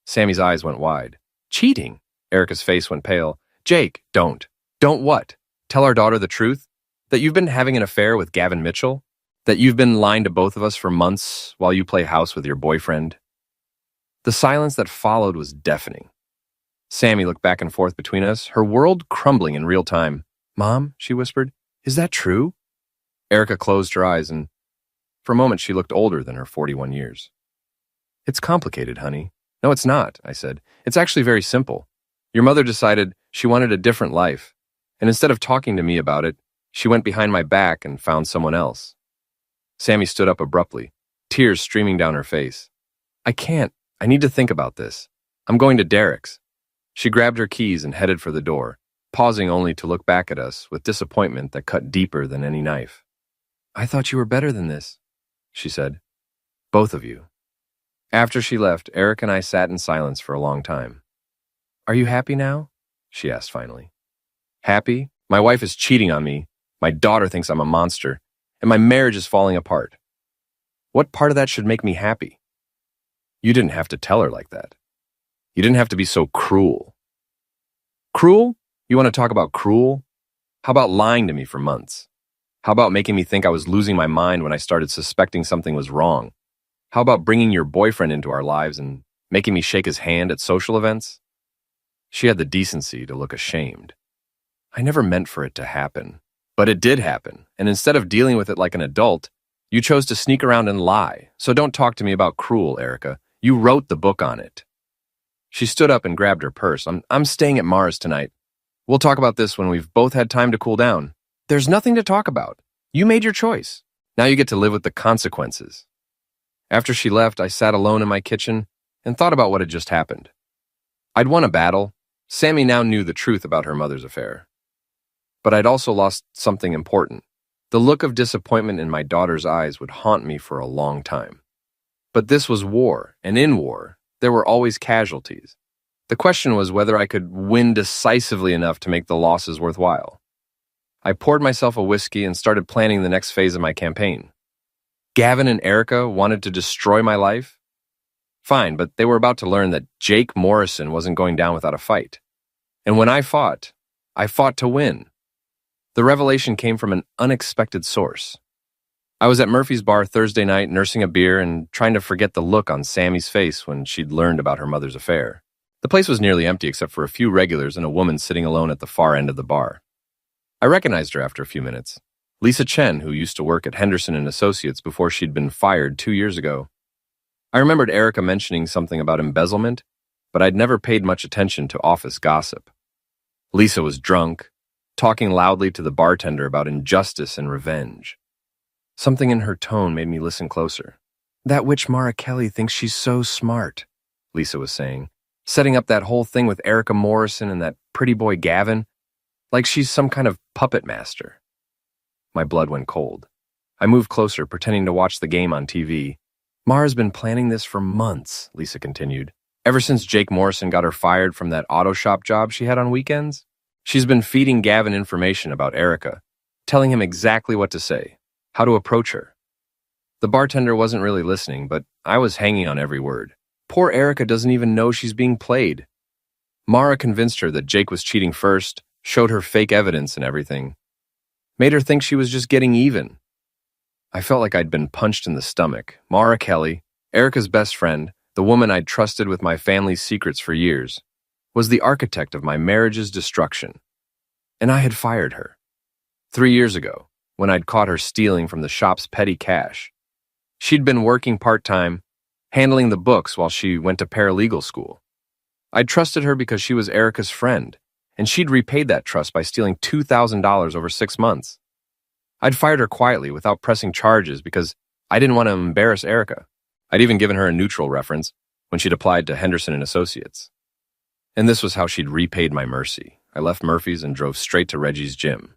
Sammy's eyes went wide. "Cheating?" Erica's face went pale. "Jake, don't. Don't what? Tell our daughter the truth? That you've been having an affair with Gavin Mitchell? That you've been lying to both of us for months while you play house with your boyfriend?" The silence that followed was deafening. Sammy looked back and forth between us, her world crumbling in real time. "Mom," she whispered, "is that true?" Erica closed her eyes, and for a moment she looked older than her 41 years. "It's complicated, honey." "No, it's not," I said. "It's actually very simple. Your mother decided she wanted a different life, and instead of talking to me about it, she went behind my back and found someone else." Sammy stood up abruptly, tears streaming down her face. "I can't. I need to think about this. I'm going to Derek's." She grabbed her keys and headed for the door, pausing only to look back at us with disappointment that cut deeper than any knife. "I thought you were better than this," she said. "Both of you." After she left, Eric and I sat in silence for a long time. "Are you happy now?" she asked finally. "Happy? My wife is cheating on me, my daughter thinks I'm a monster, and my marriage is falling apart. What part of that should make me happy?" "You didn't have to tell her like that. You didn't have to be so cruel." "Cruel? You want to talk about cruel? How about lying to me for months? How about making me think I was losing my mind when I started suspecting something was wrong? How about bringing your boyfriend into our lives and making me shake his hand at social events?" She had the decency to look ashamed. "I never meant for it to happen," But it did happen, and instead of dealing with it like an adult, you chose to sneak around and lie. So don't talk to me about cruel, Erica. You wrote the book on it. She stood up and grabbed her purse. I'm staying at Mara's tonight. We'll talk about this when we've both had time to cool down. There's nothing to talk about. You made your choice. Now you get to live with the consequences. After she left, I sat alone in my kitchen and thought about what had just happened. I'd won a battle. Sammy now knew the truth about her mother's affair. But I'd also lost something important. The look of disappointment in my daughter's eyes would haunt me for a long time. But this was war, and in war, there were always casualties. The question was whether I could win decisively enough to make the losses worthwhile. I poured myself a whiskey and started planning the next phase of my campaign. Gavin and Erica wanted to destroy my life? Fine, but they were about to learn that Jake Morrison wasn't going down without a fight. And when I fought to win. The revelation came from an unexpected source. I was at Murphy's bar Thursday night nursing a beer and trying to forget the look on Sammy's face when she'd learned about her mother's affair. The place was nearly empty except for a few regulars and a woman sitting alone at the far end of the bar. I recognized her after a few minutes. Lisa Chen, who used to work at Henderson and Associates before she'd been fired 2 years ago. I remembered Erica mentioning something about embezzlement, but I'd never paid much attention to office gossip. Lisa was drunk, talking loudly to the bartender about injustice and revenge. Something in her tone made me listen closer. That witch Mara Kelly thinks she's so smart, Lisa was saying, setting up that whole thing with Erica Morrison and that pretty boy Gavin, like she's some kind of puppet master. My blood went cold. I moved closer, pretending to watch the game on TV. Mara's been planning this for months, Lisa continued. Ever since Jake Morrison got her fired from that auto shop job she had on weekends, she's been feeding Gavin information about Erica, telling him exactly what to say, how to approach her. The bartender wasn't really listening, but I was hanging on every word. Poor Erica doesn't even know she's being played. Mara convinced her that Jake was cheating first, showed her fake evidence and everything. Made her think she was just getting even. I felt like I'd been punched in the stomach. Mara Kelly, Erica's best friend, the woman I'd trusted with my family's secrets for years, was the architect of my marriage's destruction. And I had fired her. 3 years ago, when I'd caught her stealing from the shop's petty cash. She'd been working part-time, handling the books while she went to paralegal school. I'd trusted her because she was Erica's friend, and she'd repaid that trust by stealing $2,000 over 6 months. I'd fired her quietly without pressing charges because I didn't want to embarrass Erica. I'd even given her a neutral reference when she'd applied to Henderson and Associates. And this was how she'd repaid my mercy. I left Murphy's and drove straight to Reggie's gym.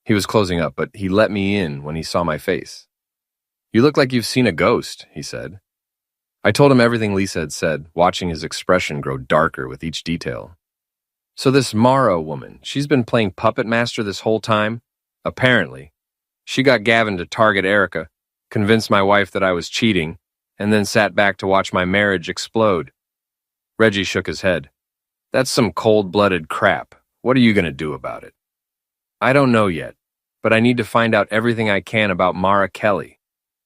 He was closing up, but he let me in when he saw my face. "You look like you've seen a ghost," he said. I told him everything Lisa had said, watching his expression grow darker with each detail. "So this Mara woman, she's been playing puppet master this whole time? Apparently. She got Gavin to target Erica, convinced my wife that I was cheating, and then sat back to watch my marriage explode." Reggie shook his head. "That's some cold-blooded crap. What are you going to do about it?" "I don't know yet, but I need to find out everything I can about Mara Kelly.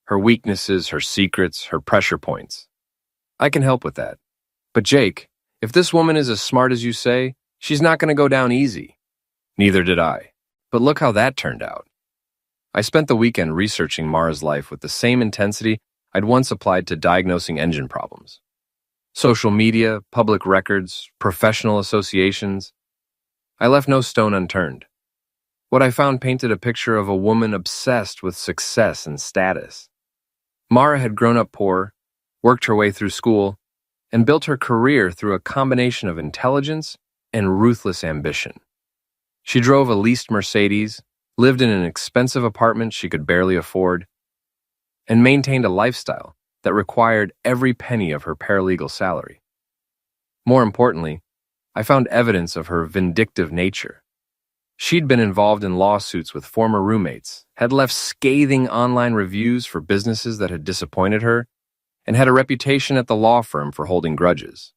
Her weaknesses, her secrets, her pressure points. I can help with that. But Jake, if this woman is as smart as you say, she's not going to go down easy." Neither did I. But look how that turned out. I spent the weekend researching Mara's life with the same intensity I'd once applied to diagnosing engine problems. Social media, public records, professional associations. I left no stone unturned. What I found painted a picture of a woman obsessed with success and status. Mara had grown up poor, worked her way through school, and built her career through a combination of intelligence and ruthless ambition. She drove a leased Mercedes, lived in an expensive apartment she could barely afford, and maintained a lifestyle that required every penny of her paralegal salary. More importantly, I found evidence of her vindictive nature. She'd been involved in lawsuits with former roommates, had left scathing online reviews for businesses that had disappointed her, and had a reputation at the law firm for holding grudges.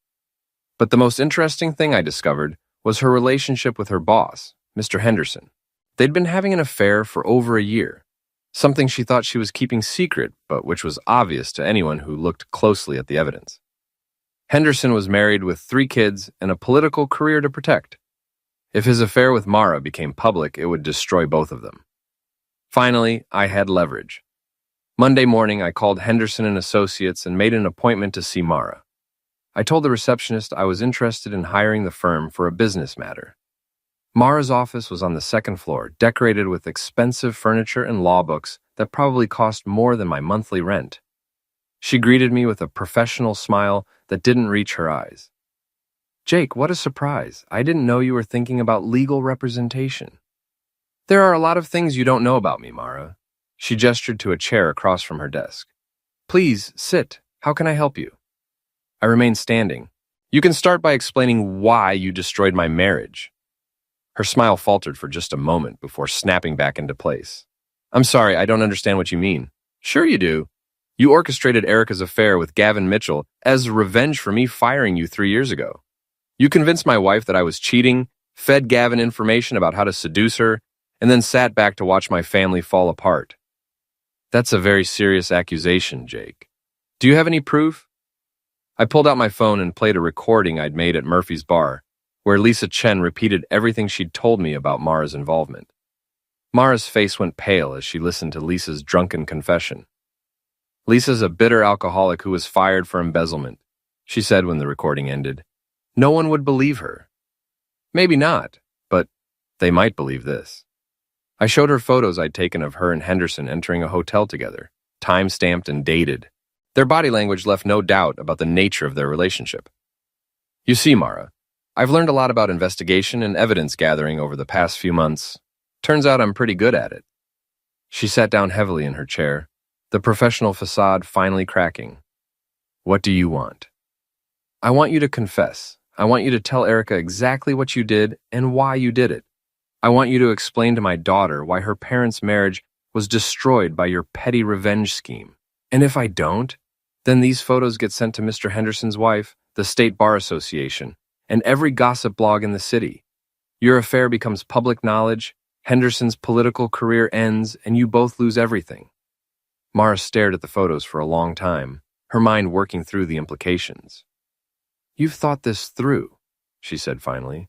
But the most interesting thing I discovered was her relationship with her boss, Mr. Henderson. They'd been having an affair for over a year, something she thought she was keeping secret, but which was obvious to anyone who looked closely at the evidence. Henderson was married with 3 kids and a political career to protect. If his affair with Mara became public, it would destroy both of them. Finally, I had leverage. Monday morning, I called Henderson and Associates and made an appointment to see Mara. I told the receptionist I was interested in hiring the firm for a business matter. Mara's office was on the second floor, decorated with expensive furniture and law books that probably cost more than my monthly rent. She greeted me with a professional smile that didn't reach her eyes. "Jake, what a surprise. I didn't know you were thinking about legal representation." "There are a lot of things you don't know about me, Mara." She gestured to a chair across from her desk. "Please, sit. How can I help you?" I remained standing. "You can start by explaining why you destroyed my marriage." Her smile faltered for just a moment before snapping back into place. "I'm sorry, I don't understand what you mean." "Sure you do. You orchestrated Erica's affair with Gavin Mitchell as revenge for me firing you 3 years ago. You convinced my wife that I was cheating, fed Gavin information about how to seduce her, and then sat back to watch my family fall apart. That's a very serious accusation, Jake. Do you have any proof?" I pulled out my phone and played a recording I'd made at Murphy's Bar, where Lisa Chen repeated everything she'd told me about Mara's involvement. Mara's face went pale as she listened to Lisa's drunken confession. "Lisa's a bitter alcoholic who was fired for embezzlement," she said when the recording ended. "No one would believe her." "Maybe not, but they might believe this." I showed her photos I'd taken of her and Henderson entering a hotel together, time-stamped and dated. Their body language left no doubt about the nature of their relationship. "You see, Mara, I've learned a lot about investigation and evidence gathering over the past few months. Turns out I'm pretty good at it." She sat down heavily in her chair, the professional facade finally cracking. "What do you want?" "I want you to confess. I want you to tell Erica exactly what you did and why you did it. I want you to explain to my daughter why her parents' marriage was destroyed by your petty revenge scheme. And if I don't, then these photos get sent to Mr. Henderson's wife, the State Bar Association, and every gossip blog in the city. Your affair becomes public knowledge, Henderson's political career ends, and you both lose everything." Mara stared at the photos for a long time, her mind working through the implications. "You've thought this through," she said finally.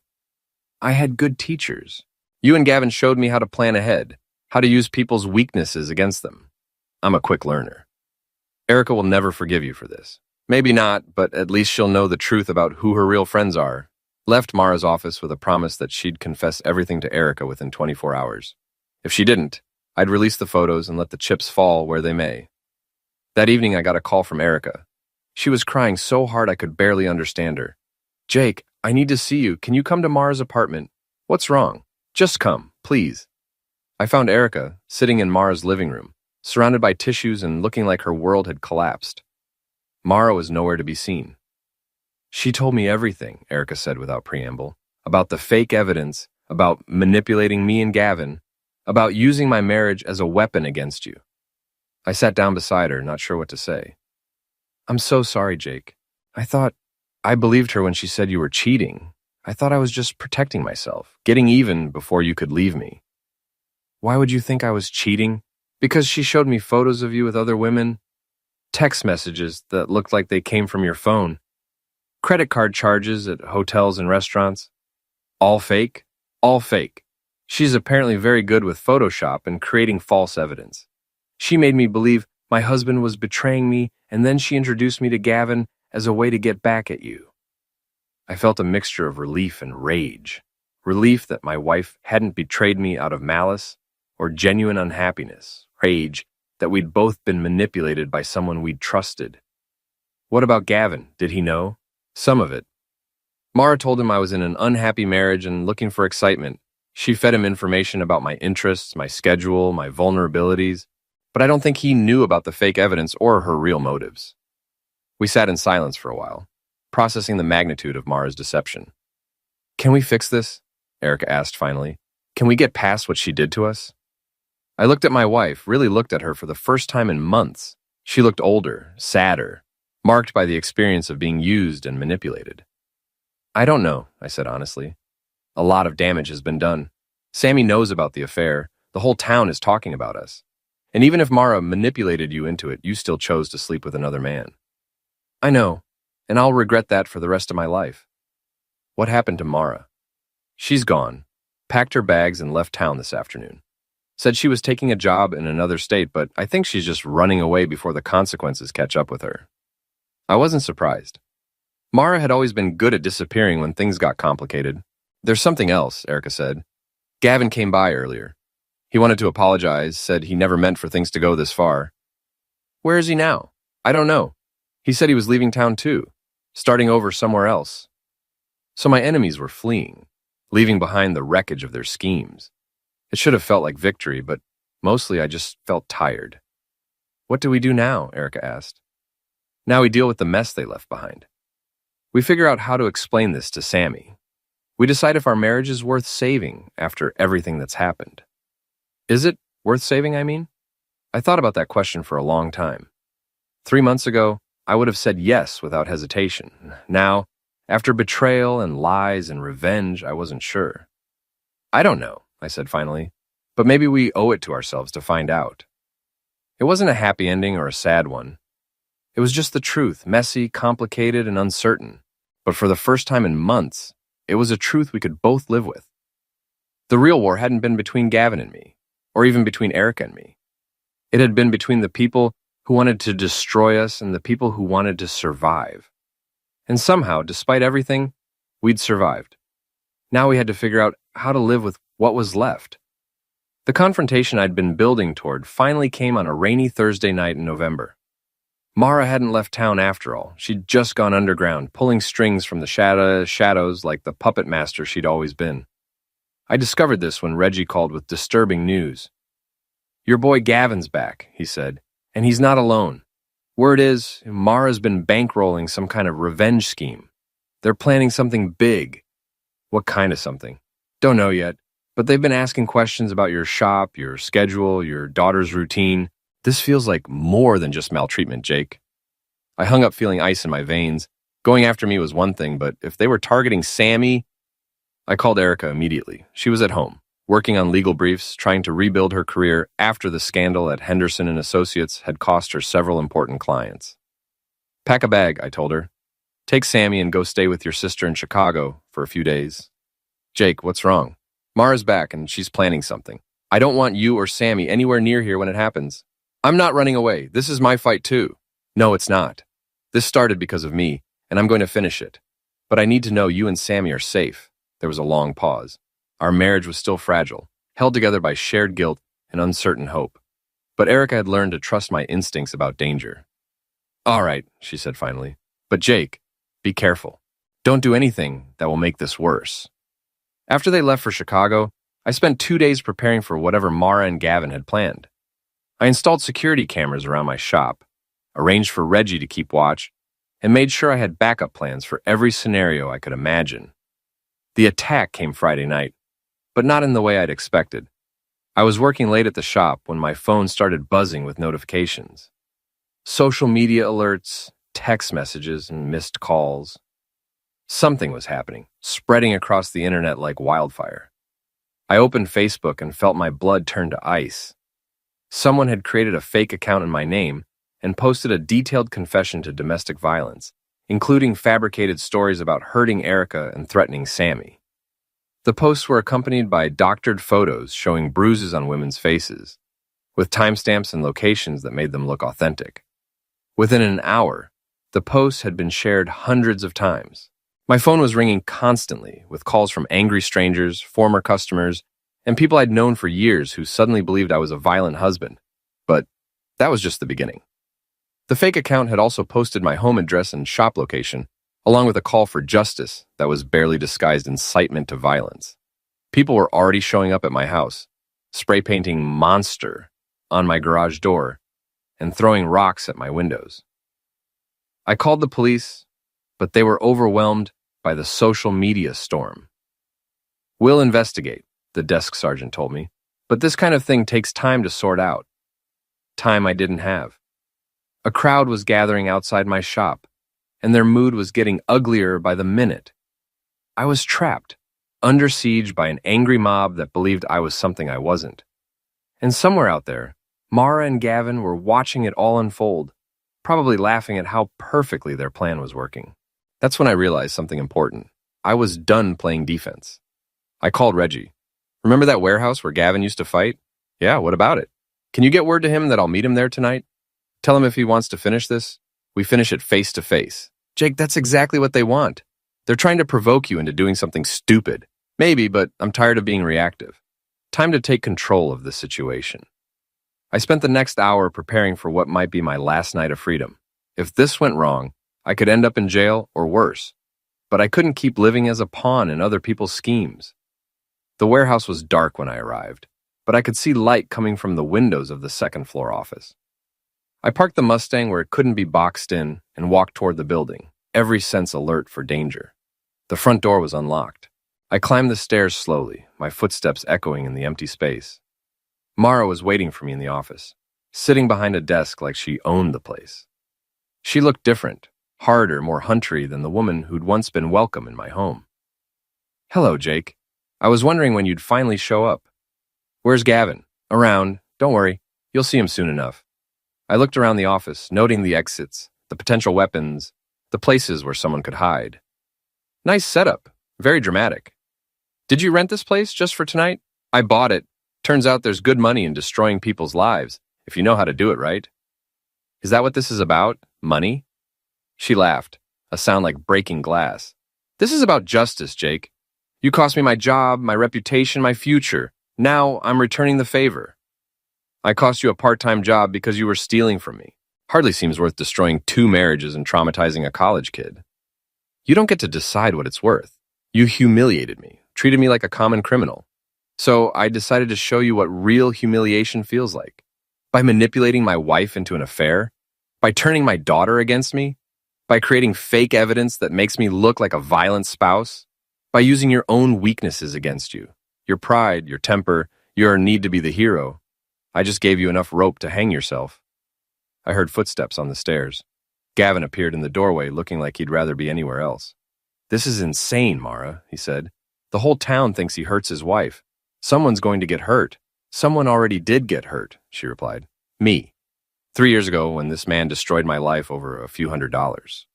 "I had good teachers. You and Gavin showed me how to plan ahead, how to use people's weaknesses against them. I'm a quick learner. Erica will never forgive you for this. Maybe not, but at least she'll know the truth about who her real friends are." Left Mara's office with a promise that she'd confess everything to Erica within 24 hours. If she didn't, I'd release the photos and let the chips fall where they may. That evening, I got a call from Erica. She was crying so hard I could barely understand her. "Jake, I need to see you. Can you come to Mara's apartment?" "What's wrong?" "Just come, please." I found Erica sitting in Mara's living room, surrounded by tissues and looking like her world had collapsed. Mara was nowhere to be seen. "She told me everything," Erica said without preamble, "about the fake evidence, about manipulating me and Gavin, about using my marriage as a weapon against you." I sat down beside her, not sure what to say. "I'm so sorry, Jake. I believed her when she said you were cheating. I thought I was just protecting myself, getting even before you could leave me." "Why would you think I was cheating?" "Because she showed me photos of you with other women, text messages that looked like they came from your phone, credit card charges at hotels and restaurants. All fake? All fake. She's apparently very good with Photoshop and creating false evidence. She made me believe my husband was betraying me, and then she introduced me to Gavin as a way to get back at you." I felt a mixture of relief and rage. Relief that my wife hadn't betrayed me out of malice, or genuine unhappiness. Rage that we'd both been manipulated by someone we'd trusted. What about Gavin? Did he know? Some of it. Mara told him I was in an unhappy marriage and looking for excitement. She fed him information about my interests, my schedule, my vulnerabilities, but I don't think he knew about the fake evidence or her real motives. We sat in silence for a while, processing the magnitude of Mara's deception. "Can we fix this?" Erica asked finally. "Can we get past what she did to us?" I looked at my wife, really looked at her for the first time in months. She looked older, sadder, marked by the experience of being used and manipulated. "I don't know," I said honestly. "A lot of damage has been done. Sammy knows about the affair. The whole town is talking about us. And even if Mara manipulated you into it, you still chose to sleep with another man." "I know, and I'll regret that for the rest of my life." "What happened to Mara?" She's gone. Packed her bags and left town this afternoon. Said she was taking a job in another state, but I think she's just running away before the consequences catch up with her. I wasn't surprised. Mara had always been good at disappearing when things got complicated. There's something else, Erica said. Gavin came by earlier. He wanted to apologize, said he never meant for things to go this far. Where is he now? I don't know. He said he was leaving town too, starting over somewhere else. So my enemies were fleeing, leaving behind the wreckage of their schemes. It should have felt like victory, but mostly I just felt tired. What do we do now? Erica asked. Now we deal with the mess they left behind. We figure out how to explain this to Sammy. We decide if our marriage is worth saving after everything that's happened. Is it worth saving, I mean? I thought about that question for a long time. 3 months ago, I would have said yes without hesitation. Now, after betrayal and lies and revenge, I wasn't sure. I don't know, I said finally, but maybe we owe it to ourselves to find out. It wasn't a happy ending or a sad one. It was just the truth, messy, complicated, and uncertain. But for the first time in months, it was a truth we could both live with. The real war hadn't been between Gavin and me, or even between Erica and me. It had been between the people who wanted to destroy us and the people who wanted to survive. And somehow, despite everything, we'd survived. Now we had to figure out how to live with what was left. The confrontation I'd been building toward finally came on a rainy Thursday night in November. Mara hadn't left town after all. She'd just gone underground, pulling strings from the shadows like the puppet master she'd always been. I discovered this when Reggie called with disturbing news. Your boy Gavin's back, he said, and he's not alone. Word is, Mara's been bankrolling some kind of revenge scheme. They're planning something big. What kind of something? Don't know yet, but they've been asking questions about your shop, your schedule, your daughter's routine. This feels like more than just maltreatment, Jake. I hung up feeling ice in my veins. Going after me was one thing, but if they were targeting Sammy... I called Erica immediately. She was at home, working on legal briefs, trying to rebuild her career after the scandal at Henderson and Associates had cost her several important clients. Pack a bag, I told her. Take Sammy and go stay with your sister in Chicago for a few days. Jake, what's wrong? Mara's back and she's planning something. I don't want you or Sammy anywhere near here when it happens. I'm not running away. This is my fight too. No, it's not. This started because of me, and I'm going to finish it. But I need to know you and Sammy are safe. There was a long pause. Our marriage was still fragile, held together by shared guilt and uncertain hope. But Erica had learned to trust my instincts about danger. All right, she said finally. But Jake, be careful. Don't do anything that will make this worse. After they left for Chicago, I spent 2 days preparing for whatever Mara and Gavin had planned. I installed security cameras around my shop, arranged for Reggie to keep watch, and made sure I had backup plans for every scenario I could imagine. The attack came Friday night, but not in the way I'd expected. I was working late at the shop when my phone started buzzing with notifications. Social media alerts, text messages, and missed calls. Something was happening, spreading across the internet like wildfire. I opened Facebook and felt my blood turn to ice. Someone had created a fake account in my name and posted a detailed confession to domestic violence, including fabricated stories about hurting Erica and threatening Sammy. The posts were accompanied by doctored photos showing bruises on women's faces, with timestamps and locations that made them look authentic. Within an hour, the posts had been shared hundreds of times. My phone was ringing constantly, with calls from angry strangers, former customers, and people I'd known for years who suddenly believed I was a violent husband. But that was just the beginning. The fake account had also posted my home address and shop location, along with a call for justice that was barely disguised incitement to violence. People were already showing up at my house, spray painting "monster" on my garage door and throwing rocks at my windows. I called the police, but they were overwhelmed by the social media storm. We'll investigate, the desk sergeant told me, but this kind of thing takes time to sort out. Time I didn't have. A crowd was gathering outside my shop, and their mood was getting uglier by the minute. I was trapped, under siege by an angry mob that believed I was something I wasn't. And somewhere out there, Mara and Gavin were watching it all unfold, probably laughing at how perfectly their plan was working. That's when I realized something important. I was done playing defense. I called Reggie. Remember that warehouse where Gavin used to fight? Yeah, what about it? Can you get word to him that I'll meet him there tonight? Tell him if he wants to finish this, we finish it face to face. Jake, that's exactly what they want. They're trying to provoke you into doing something stupid. Maybe, but I'm tired of being reactive. Time to take control of the situation. I spent the next hour preparing for what might be my last night of freedom. If this went wrong, I could end up in jail or worse. But I couldn't keep living as a pawn in other people's schemes. The warehouse was dark when I arrived, but I could see light coming from the windows of the second-floor office. I parked the Mustang where it couldn't be boxed in and walked toward the building, every sense alert for danger. The front door was unlocked. I climbed the stairs slowly, my footsteps echoing in the empty space. Mara was waiting for me in the office, sitting behind a desk like she owned the place. She looked different, harder, more huntery than the woman who'd once been welcome in my home. Hello, Jake. I was wondering when you'd finally show up. Where's Gavin? Around. Don't worry. You'll see him soon enough. I looked around the office, noting the exits, the potential weapons, the places where someone could hide. Nice setup. Very dramatic. Did you rent this place just for tonight? I bought it. Turns out there's good money in destroying people's lives, if you know how to do it right. Is that what this is about? Money? She laughed, a sound like breaking glass. This is about justice, Jake. You cost me my job, my reputation, my future. Now I'm returning the favor. I cost you a part-time job because you were stealing from me. Hardly seems worth destroying 2 marriages and traumatizing a college kid. You don't get to decide what it's worth. You humiliated me, treated me like a common criminal. So I decided to show you what real humiliation feels like. By manipulating my wife into an affair, by turning my daughter against me, by creating fake evidence that makes me look like a violent spouse, by using your own weaknesses against you, your pride, your temper, your need to be the hero. I just gave you enough rope to hang yourself. I heard footsteps on the stairs. Gavin appeared in the doorway, looking like he'd rather be anywhere else. This is insane, Mara, he said. The whole town thinks he hurts his wife. Someone's going to get hurt. Someone already did get hurt, she replied. Me. 3 years ago when this man destroyed my life over a few $100s.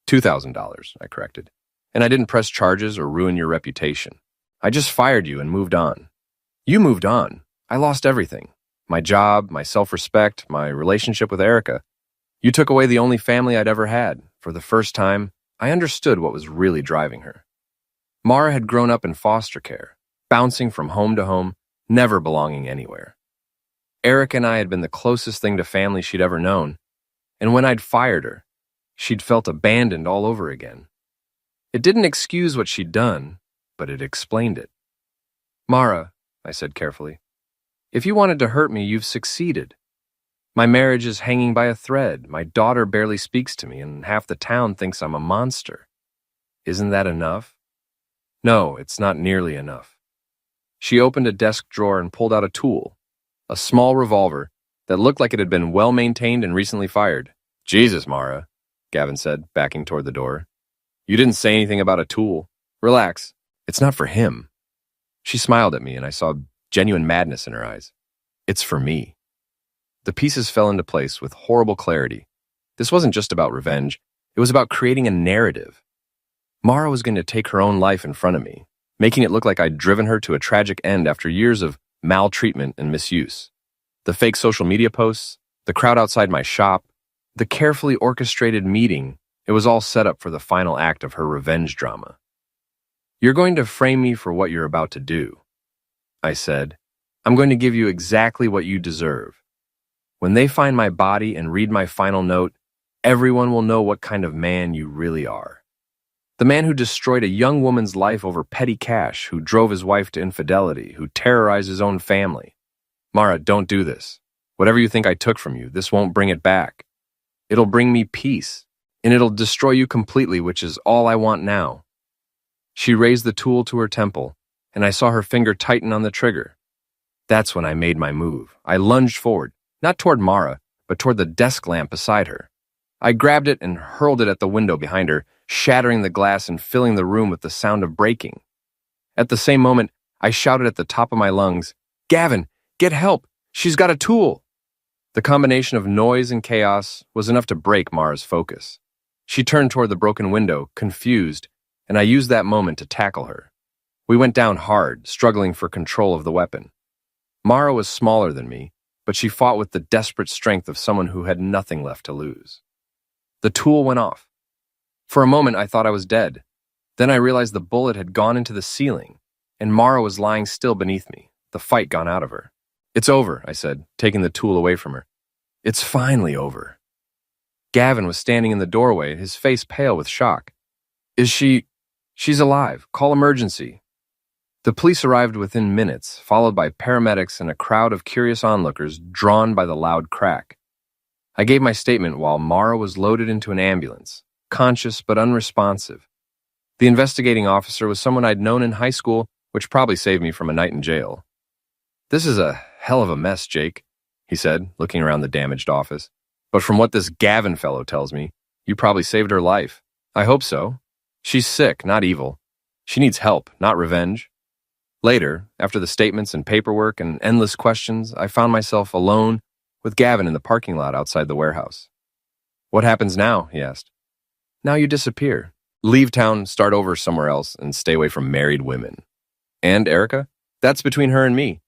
$2,000, I corrected. And I didn't press charges or ruin your reputation. I just fired you and moved on. You moved on. I lost everything. My job, my self-respect, my relationship with Erica. You took away the only family I'd ever had. For the first time, I understood what was really driving her. Mara had grown up in foster care, bouncing from home to home, never belonging anywhere. Eric and I had been the closest thing to family she'd ever known, and when I'd fired her, she'd felt abandoned all over again. It didn't excuse what she'd done, but it explained it. Mara, I said carefully, if you wanted to hurt me, you've succeeded. My marriage is hanging by a thread, my daughter barely speaks to me, and half the town thinks I'm a monster. Isn't that enough? No, it's not nearly enough. She opened a desk drawer and pulled out a tool, a small revolver that looked like it had been well-maintained and recently fired. Jesus, Mara, Gavin said, backing toward the door. You didn't say anything about a tool. Relax. It's not for him. She smiled at me, and I saw genuine madness in her eyes. It's for me. The pieces fell into place with horrible clarity. This wasn't just about revenge. It was about creating a narrative. Mara was going to take her own life in front of me, making it look like I'd driven her to a tragic end after years of maltreatment and misuse. The fake social media posts, the crowd outside my shop, the carefully orchestrated meeting, it was all set up for the final act of her revenge drama. You're going to frame me for what you're about to do, I said. I'm going to give you exactly what you deserve. When they find my body and read my final note, everyone will know what kind of man you really are. The man who destroyed a young woman's life over petty cash, who drove his wife to infidelity, who terrorized his own family. Mara, don't do this. Whatever you think I took from you, this won't bring it back. It'll bring me peace, and it'll destroy you completely, which is all I want now. She raised the tool to her temple, and I saw her finger tighten on the trigger. That's when I made my move. I lunged forward, not toward Mara, but toward the desk lamp beside her. I grabbed it and hurled it at the window behind her, shattering the glass and filling the room with the sound of breaking. At the same moment, I shouted at the top of my lungs, Gavin, get help! She's got a tool! The combination of noise and chaos was enough to break Mara's focus. She turned toward the broken window, confused, and I used that moment to tackle her. We went down hard, struggling for control of the weapon. Mara was smaller than me, but she fought with the desperate strength of someone who had nothing left to lose. The tool went off. For a moment, I thought I was dead. Then I realized the bullet had gone into the ceiling, and Mara was lying still beneath me, the fight gone out of her. "It's over," I said, taking the tool away from her. "It's finally over." Gavin was standing in the doorway, his face pale with shock. She's alive. Call emergency." The police arrived within minutes, followed by paramedics and a crowd of curious onlookers drawn by the loud crack. I gave my statement while Mara was loaded into an ambulance, conscious but unresponsive. The investigating officer was someone I'd known in high school, which probably saved me from a night in jail. "This is a hell of a mess, Jake," he said, looking around the damaged office. "But from what this Gavin fellow tells me, you probably saved her life." "I hope so. She's sick, not evil. She needs help, not revenge." Later, after the statements and paperwork and endless questions, I found myself alone with Gavin in the parking lot outside the warehouse. "What happens now?" he asked. "Now you disappear. Leave town, start over somewhere else, and stay away from married women." "And Erica? That's between her and me.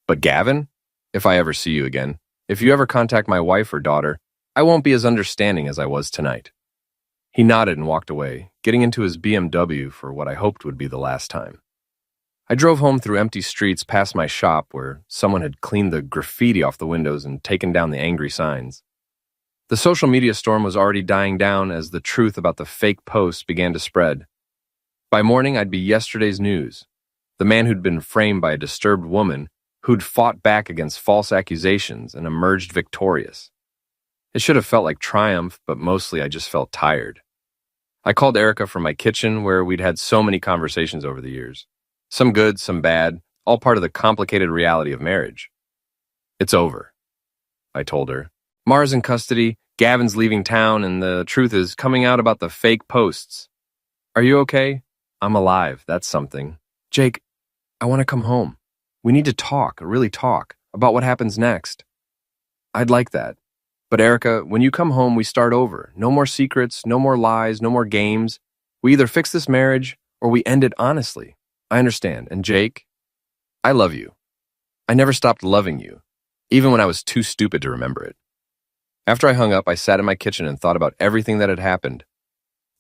But Gavin? If I ever see you again, if you ever contact my wife or daughter, I won't be as understanding as I was tonight." He nodded and walked away, getting into his BMW for what I hoped would be the last time. I drove home through empty streets past my shop where someone had cleaned the graffiti off the windows and taken down the angry signs. The social media storm was already dying down as the truth about the fake posts began to spread. By morning, I'd be yesterday's news. The man who'd been framed by a disturbed woman who'd fought back against false accusations and emerged victorious. It should have felt like triumph, but mostly I just felt tired. I called Erica from my kitchen where we'd had so many conversations over the years. Some good, some bad, all part of the complicated reality of marriage. "It's over," I told her. "Mara's in custody, Gavin's leaving town, and the truth is coming out about the fake posts. Are you okay? I'm alive, that's something. Jake, I want to come home. We need to talk, really talk, about what happens next." "I'd like that. But Erica, when you come home, we start over. No more secrets, no more lies, no more games. We either fix this marriage or we end it honestly." "I understand. And Jake, I love you. I never stopped loving you, even when I was too stupid to remember it." After I hung up, I sat in my kitchen and thought about everything that had happened.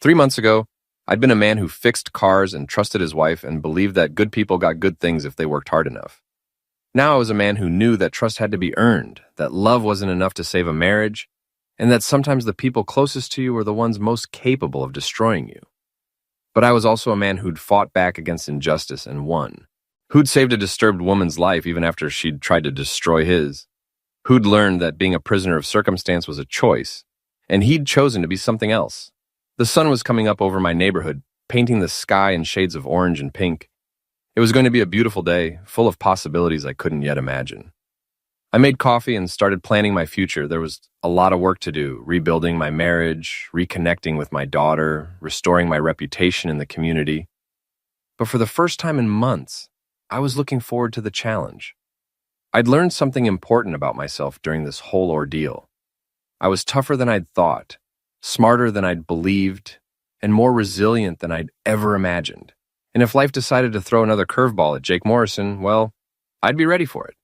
3 months ago, I'd been a man who fixed cars and trusted his wife and believed that good people got good things if they worked hard enough. Now I was a man who knew that trust had to be earned, that love wasn't enough to save a marriage, and that sometimes the people closest to you were the ones most capable of destroying you. But I was also a man who'd fought back against injustice and won. Who'd saved a disturbed woman's life even after she'd tried to destroy his. Who'd learned that being a prisoner of circumstance was a choice, and he'd chosen to be something else. The sun was coming up over my neighborhood, painting the sky in shades of orange and pink. It was going to be a beautiful day, full of possibilities I couldn't yet imagine. I made coffee and started planning my future. There was a lot of work to do, rebuilding my marriage, reconnecting with my daughter, restoring my reputation in the community. But for the first time in months, I was looking forward to the challenge. I'd learned something important about myself during this whole ordeal. I was tougher than I'd thought, smarter than I'd believed, and more resilient than I'd ever imagined. And if life decided to throw another curveball at Jake Morrison, well, I'd be ready for it.